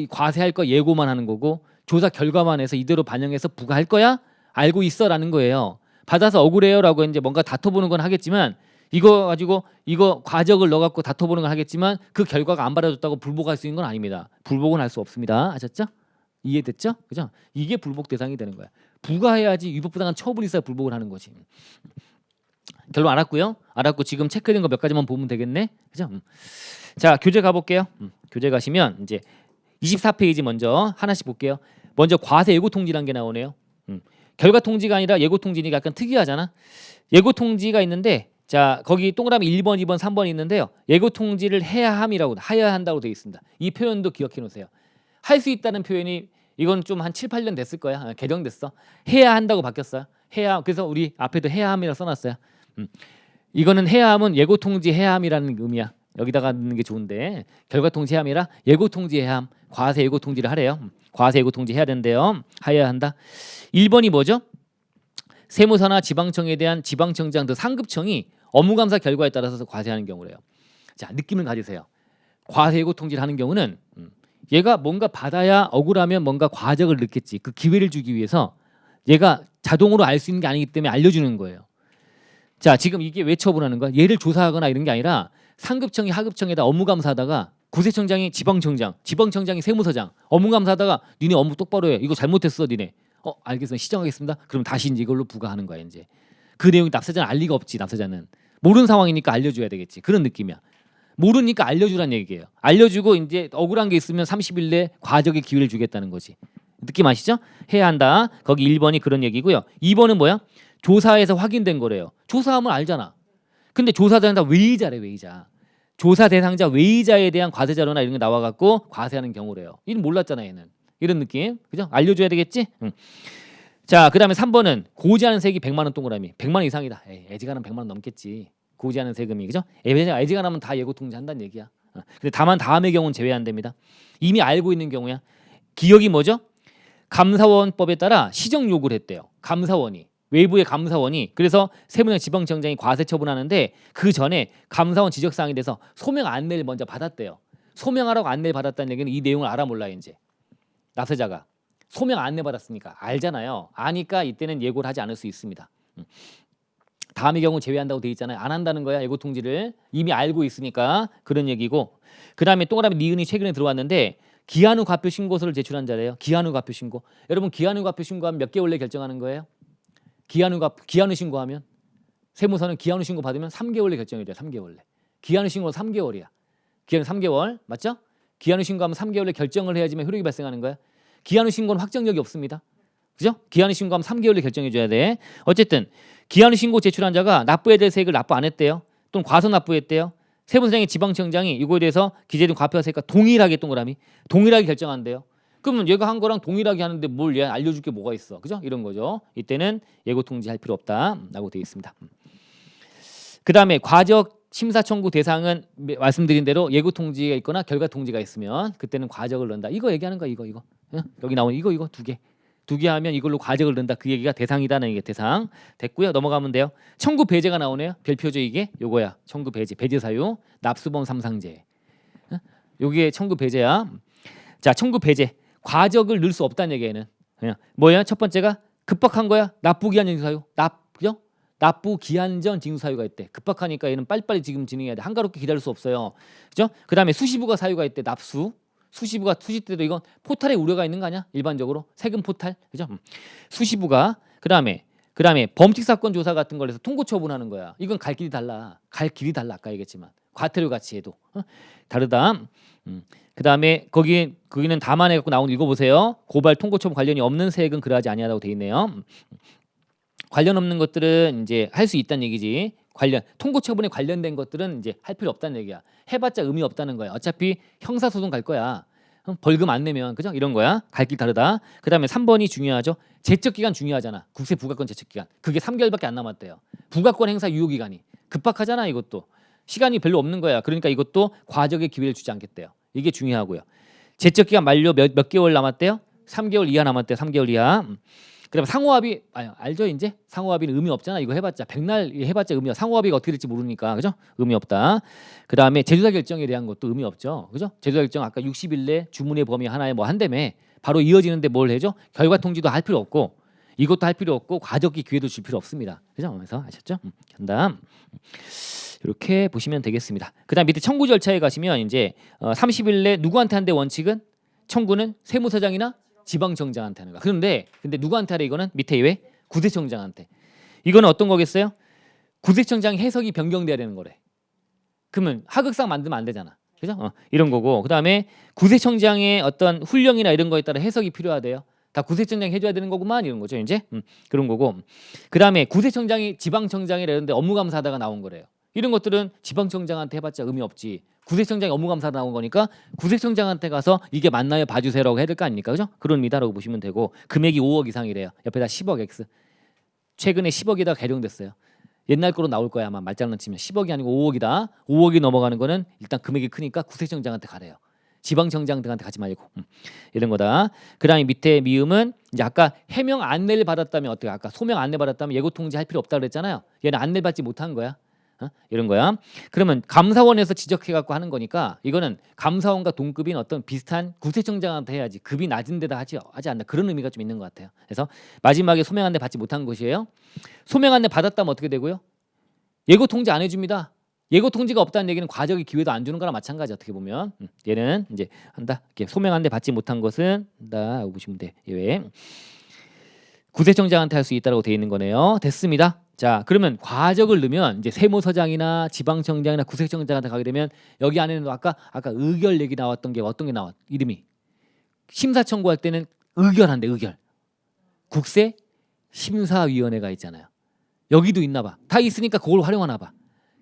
과세할 거 예고만 하는 거고 조사 결과만 해서 이대로 반영해서 부과할 거야? 알고 있어라는 거예요. 받아서 억울해요라고 이제 뭔가 다퉈보는 건 하겠지만 이거 가지고 이거 과적을 넣어갖고 다퉈보는 건 하겠지만 그 결과가 안 받아줬다고 불복할 수 있는 건 아닙니다. 불복은 할 수 없습니다. 아셨죠? 이해됐죠? 그죠? 이게 불복 대상이 되는 거야. 부과해야지 위법부당한 처분이 있어야 불복을 하는 거지. 결론 알았고요. 알았고 지금 체크된 거 몇 가지만 보면 되겠네. 그죠? 자 교재 가볼게요. 교재 가시면 이제 24페이지 먼저 하나씩 볼게요. 먼저 과세 예고 통지라는 게 나오네요. 결과 통지가 아니라 예고 통지니까 약간 특이하잖아. 예고 통지가 있는데 자 거기 동그라미 1번, 2번, 3번이 있는데요. 예고 통지를 해야 함이라고 해야 한다고 되어 있습니다. 이 표현도 기억해 놓으세요. 할 수 있다는 표현이 이건 좀 한 7, 8년 됐을 거야. 개정됐어. 해야 한다고 바뀌었어요. 해야 그래서 우리 앞에도 해야 함이라고 써놨어요. 이거는 해야 함은 예고 통지 해야 함이라는 의미야. 여기다가 넣는 게 좋은데 결과 통지 해야 함이라 예고 통지 해야 함. 과세 예고 통지를 하래요. 과세 예고 통지 해야 된대요. 해야 한다. 1번이 뭐죠? 세무서나 지방청에 대한 지방청장 등 상급청이 업무감사 결과에 따라서 과세하는 경우래요. 자 느낌을 가지세요. 과세 예고 통지를 하는 경우는 얘가 뭔가 받아야 억울하면 뭔가 과적을 넣겠지. 그 기회를 주기 위해서 얘가 자동으로 알 수 있는 게 아니기 때문에 알려주는 거예요. 자 지금 이게 왜 처분하는 거야? 얘를 조사하거나 이런 게 아니라 상급청이 하급청에다 업무감사하다가 구세청장이 지방청장, 지방청장이 세무서장 업무감사하다가 니네 업무 똑바로 해. 이거 잘못했어 니네. 알겠습니다. 시정하겠습니다. 그럼 다시 이제 이걸로 부과하는 거야 이제. 그 내용이 납세자는 알 리가 없지. 납세자는 모르는 상황이니까 알려줘야 되겠지. 그런 느낌이야. 모르니까 알려주란 얘기예요. 알려주고 이제 억울한 게 있으면 30일 내 과적의 기회를 주겠다는 거지. 느낌 아시죠? 해야 한다. 거기 1번이 그런 얘기고요. 2번은 뭐야? 조사에서 확인된 거래요. 조사하면 알잖아. 근데 조사 대상자 외의자래 외의자. 조사 대상자 외의자에 대한 과세 자료나 이런 게 나와갖고 과세하는 경우래요. 이는 몰랐잖아 얘는. 이런 느낌. 그죠? 알려줘야 되겠지? 자, 그 다음에 3번은 고지하는 세액이 100만 원 동그라미. 100만 원 이상이다. 애지간하면 100만 원 넘겠지. 고지하는 세금이. 그죠? 애지간하면 다 예고 통지한다는 얘기야. 근데 다만 다음의 경우는 제외한답니다. 이미 알고 있는 경우야. 기억이 뭐죠? 감사원법에 따라 시정 요구를 했대요. 감사원이. 외부의 감사원이. 그래서 세무청 지방청장이 과세 처분하는데 그 전에 감사원 지적사항에 대해서 소명 안내를 먼저 받았대요. 소명하라고 안내를 받았다는 얘기는 이 내용을 알아 몰라 이제. 납세자가 소명 안내받았으니까 알잖아요. 아니까 이때는 예고를 하지 않을 수 있습니다. 다음의 경우 제외한다고 돼 있잖아요. 안 한다는 거야. 예고 통지를 이미 알고 있으니까 그런 얘기고. 그다음에 동그라미 니은이 최근에 들어왔는데 기한 후 과표 신고서를 제출한 자래요. 기한 후 과표 신고. 여러분 기한 후 과표 신고하면 몇 개월 내에 결정하는 거예요? 기한 후 신고하면 세무서는 기한 후 신고 받으면 3개월 내 결정이 돼요. 3개월 내. 기한 후 신고는 3개월이야. 기한 후 3개월 맞죠? 기한 후 신고하면 3개월 내 결정을 해야지만 효력이 발생하는 거야. 기한 후 신고는 확정력이 없습니다. 그죠? 기한 후 신고하면 3개월 내 결정해 줘야 돼. 어쨌든 기한 후 신고 제출한 자가 납부해야 될 세액을 납부 안 했대요. 또는 과소 납부했대요. 세무서장이 지방청장이 이거에 대해서 기재된 과표와 세액과 동일하게 동그라미 동일하게 결정한대요. 그러면 얘가 한 거랑 동일하게 하는데 뭘 얘 알려줄 게 뭐가 있어? 그죠? 이런 거죠. 이때는 예고 통지할 필요 없다라고 되어 있습니다. 그다음에 과적 심사 청구 대상은 말씀드린 대로 예고 통지가 있거나 결과 통지가 있으면 그때는 과적을 넣는다. 이거 얘기하는 거야. 이거. 여기 나오는 이거 두 개 하면 이걸로 과적을 넣는다. 그 얘기가 대상이다는 얘기 대상 됐고요. 넘어가면 돼요. 청구 배제가 나오네요. 별표죠 이게. 요거야. 청구 배제. 배제 사유. 납수범 삼상제. 요게 청구 배제야. 자, 청구 배제. 과적을 넣을 수 없다는 얘기에는 그냥 뭐야? 첫 번째가 급박한 거야. 납부 기한 징수 사유. 그죠? 납부 기한 전 징수 사유가 있대. 급박하니까 얘는 빨리빨리 지금 진행해야 돼. 한가롭게 기다릴 수 없어요. 그죠? 그다음에 수시부가 사유가 있대. 납수. 수시부가 수시 때도 이건 포탈에 우려가 있는 거 아니야? 일반적으로 세금 포탈. 그죠? 수시부가 그다음에 범칙 사건 조사 같은 걸 해서 통고 처분하는 거야. 이건 갈 길이 달라. 아까 얘기했지만. 과태료 같이 해도 다르다. 그다음에 거기는 담안해 갖고 나온 읽어 보세요. 고발 통고 처분 관련이 없는 세액은 그러하지 아니하다고 돼 있네요. 관련 없는 것들은 이제 할 수 있다는 얘기지. 통고 처분에 관련된 것들은 이제 할 필요 없다는 얘기야. 해봤자 의미 없다는 거야. 어차피 형사소송 갈 거야. 벌금 안 내면 그죠? 이런 거야. 갈 길 다르다. 그다음에 3번이 중요하죠. 제척 기간 중요하잖아. 국세 부가권 제척 기간. 그게 3개월밖에 안 남았대요. 부가권 행사 유효 기간이 급박하잖아. 이것도 시간이 별로 없는 거야. 그러니까 이것도 과적의 기회를 주지 않겠대요. 이게 중요하고요. 제척 기간 만료 몇 개월 남았대요? 3개월 이하 남았대요. 3개월 이하. 그다음에 상호합의 알죠? 이제 상호합의는 의미 없잖아. 이거 해봤자 백날 해봤자 의미 없. 상호합의가 어떻게 될지 모르니까 그죠? 의미 없다. 그다음에 제조사 결정에 대한 것도 의미 없죠. 그죠? 제조사 결정 아까 60일 내 주문의 범위 하나에 뭐 한다며 바로 이어지는데 뭘 해줘? 결과 통지도 할 필요 없고 이것도 할 필요 없고 과적기 기회도 줄 필요 없습니다. 그죠? 그래서 아셨죠? 다음 이렇게 보시면 되겠습니다. 그다음 밑에 청구 절차에 가시면 이제 30일 내 누구한테 한대 원칙은 청구는 세무서장이나 지방청장한테 하는 거야. 근데 누구한테 하래 이거는 밑에 왜? 구세청장한테. 이거는 어떤 거겠어요? 구세청장 해석이 변경돼야 되는 거래. 그러면 하극상 만들면 안 되잖아. 그죠? 이런 거고. 그다음에 구세청장의 어떤 훈령이나 이런 거에 따라 해석이 필요하대요. 다 구세청장이 해줘야 되는 거구만 이런 거죠. 이제 그런 거고. 그다음에 구세청장이 지방청장이라 이런데 업무 감사하다가 나온 거래요. 이런 것들은 지방청장한테 해봤자 의미 없지. 구세청장이 업무 감사 나온 거니까 구세청장한테 가서 이게 맞나요 봐주세요라고 해야 될 거 아닙니까? 그죠? 그런 의미다라고 보시면 되고 금액이 5억 이상이래요. 옆에다 10억 X. 최근에 10억이다 개정됐어요. 옛날 거로 나올 거야 아마 말장난 치면 10억이 아니고 5억이다. 5억이 넘어가는 거는 일단 금액이 크니까 구세청장한테 가래요. 지방청장들한테 가지 말고 이런 거다. 그다음에 밑에 미음은 이제 아까 해명 안내를 받았다면 어떻게? 아까 소명 안내 받았다면 예고 통지 할 필요 없다 그랬잖아요. 얘는 안내 받지 못한 거야. 이런 거야. 그러면 감사원에서 지적해 갖고 하는 거니까 이거는 감사원과 동급인 어떤 비슷한 구세청장한테 해야지 급이 낮은 데다 하지 않나 그런 의미가 좀 있는 것 같아요. 그래서 마지막에 소명 안내 받지 못한 것이에요. 소명 안내 받았다면 어떻게 되고요? 예고 통지 안 해줍니다. 예고 통지가 없다는 얘기는 과적의 기회도 안 주는 거랑 마찬가지 어떻게 보면 얘는 이제 한다. 이렇게 소명 안내 받지 못한 것은 한다 보시면 돼. 예외. 구세청장한테 할 수 있다라고 돼 있는 거네요. 됐습니다. 자, 그러면 과적을 넣으면 이제 세무서장이나 지방청장이나 구세청장한테 가게 되면 여기 안에는 아까 의결 얘기 나왔던 게 어떤 게 나왔? 이름이 심사 청구할 때는 의결한대. 의결. 국세 심사위원회가 있잖아요. 여기도 있나 봐. 다 있으니까 그걸 활용하나 봐.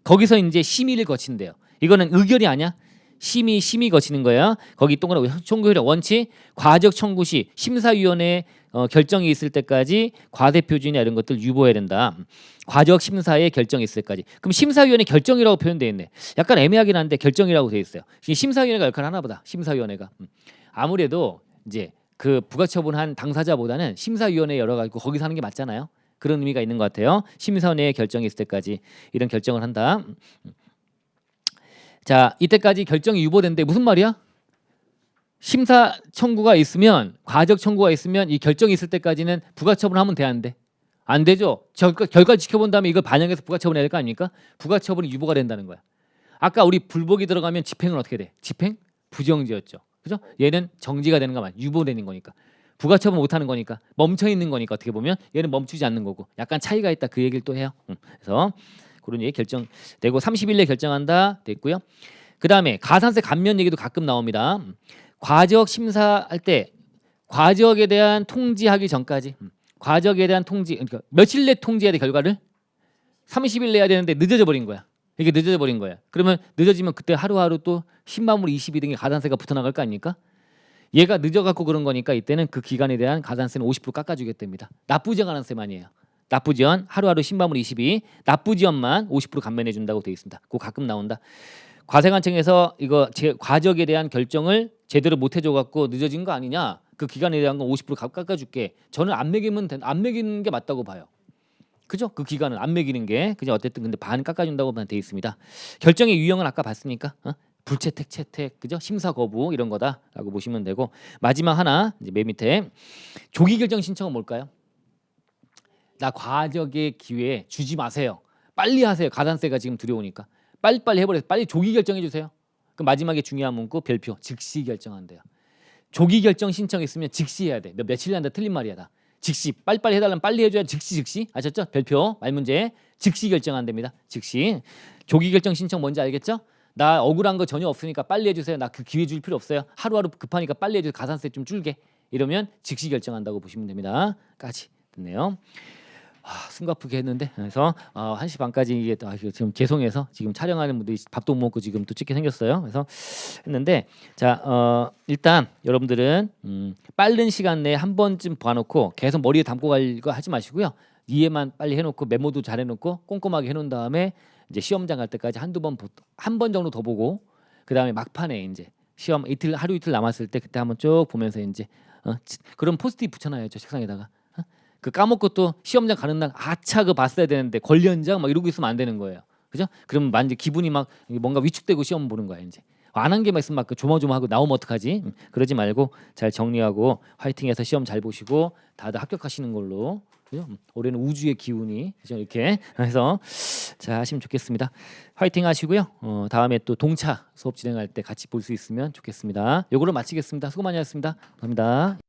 거기서 이제 심의를 거친대요. 이거는 의결이 아니야. 심의 거치는 거야. 거기 동그라미 청구효력 원칙 과적 청구 시 심사위원회 결정이 있을 때까지 과세표준이나 이런 것들 유보해야 된다. 과적 심사의 결정이 있을 때까지. 그럼 심사위원회 결정이라고 표현되어 있네. 약간 애매하긴 한데 결정이라고 되어 있어요. 심사위원회가 역할을 하나 보다. 심사위원회가 아무래도 이제 그 부가처분한 당사자보다는 심사위원회 열어가지고 거기서 하는 게 맞잖아요. 그런 의미가 있는 것 같아요. 심사위원회 결정이 있을 때까지 이런 결정을 한다. 자, 이때까지 결정이 유보된데 무슨 말이야? 심사 청구가 있으면 과적 청구가 있으면 이 결정이 있을 때까지는 부가처분하면 돼 안 돼? 안 되죠. 결과 지켜본 다음에 이걸 반영해서 부가처분해야 될 거 아닙니까? 부가처분이 유보가 된다는 거야. 아까 우리 불복이 들어가면 집행은 어떻게 돼? 집행 부정지였죠. 그죠? 얘는 정지가 되는 거만 유보되는 거니까. 부가처분 못하는 거니까 멈춰 있는 거니까 어떻게 보면 얘는 멈추지 않는 거고 약간 차이가 있다 그 얘기를 또 해요. 그래서 그런 얘기 결정되고 30일 내에 결정한다 됐고요. 그 다음에 가산세 감면 얘기도 가끔 나옵니다. 과적 심사할 때 과적에 대한 통지하기 전까지 과적에 대한 통지 그러니까 며칠 내 통지해야 돼 결과를 30일 내야 되는데 늦어져 버린 거야. 이게 늦어져 버린 거야. 그러면 늦어지면 그때 하루하루 또 10만불 22등의 가산세가 붙어 나갈 거 아닙니까? 얘가 늦어갖고 그런 거니까 이때는 그 기간에 대한 가산세는 50% 깎아주겠답니다. 납부지연 가산세만이에요. 납부지연 하루하루 10만불 22 납부지연만 50% 감면해 준다고 돼 있습니다. 그거 가끔 나온다. 과세관청에서 이거 과적에 대한 결정을 제대로 못 해줘갖고 늦어진 거 아니냐? 그 기간에 대한 건 50% 깎아줄게. 저는 안 매기는 게 맞다고 봐요. 그죠? 그 기간은 안 매기는 게 그죠? 어쨌든 근데 반 깎아준다고만 돼 있습니다. 결정의 유형은 아까 봤으니까 불채택, 채택, 그죠? 심사 거부 이런 거다라고 보시면 되고 마지막 하나 이제 맨 밑에 조기 결정 신청은 뭘까요? 나 과적의 기회 주지 마세요. 빨리 하세요. 가산세가 지금 들여오니까 빨리빨리 해버려서 빨리 조기 결정해 주세요. 그 마지막에 중요한 문구 별표 즉시 결정한대요. 조기 결정 신청했으면 즉시 해야 돼. 며칠 난다 틀린 말이야 다. 즉시 빨리빨리 해달라면 빨리 해줘야 즉시 아셨죠? 별표 말 문제 즉시 결정한답니다. 즉시 조기 결정 신청 뭔지 알겠죠? 나 억울한 거 전혀 없으니까 빨리 해주세요. 나 그 기회 줄 필요 없어요. 하루하루 급하니까 빨리 해주세요. 가산세 좀 줄게. 이러면 즉시 결정한다고 보시면 됩니다. 까지 됐네요. 숨가쁘게 했는데 그래서 1시 반까지 이게 지금 죄송해서 지금 촬영하는 분들이 밥도 못 먹고 지금 또 찍게 생겼어요. 그래서 했는데 자 일단 여러분들은 빠른 시간 내에 한 번쯤 봐놓고 계속 머리에 담고 갈 거 하지 마시고요. 이해만 빨리 해놓고 메모도 잘 해놓고 꼼꼼하게 해놓은 다음에 이제 시험장 갈 때까지 한 번 정도 더 보고 그 다음에 막판에 이제 시험 하루 이틀 남았을 때 그때 한번 쭉 보면서 이제 그런 포스트잇 붙여놔야죠 책상에다가. 그 까먹고 또 시험장 가는 날 아차 그 봤어야 되는데 권리현장 막 이러고 있으면 안 되는 거예요. 그죠? 그러면 완전 기분이 막 뭔가 위축되고 시험 보는 거야 이제. 안 한 게만 있으면 막 조마조마하고 나오면 어떡하지? 그러지 말고 잘 정리하고 화이팅해서 시험 잘 보시고 다들 합격하시는 걸로. 그죠? 올해는 우주의 기운이 그죠? 이렇게 해서 자 하시면 좋겠습니다. 화이팅 하시고요. 다음에 또 동차 수업 진행할 때 같이 볼 수 있으면 좋겠습니다. 요거로 마치겠습니다. 수고 많이 하셨습니다. 감사합니다.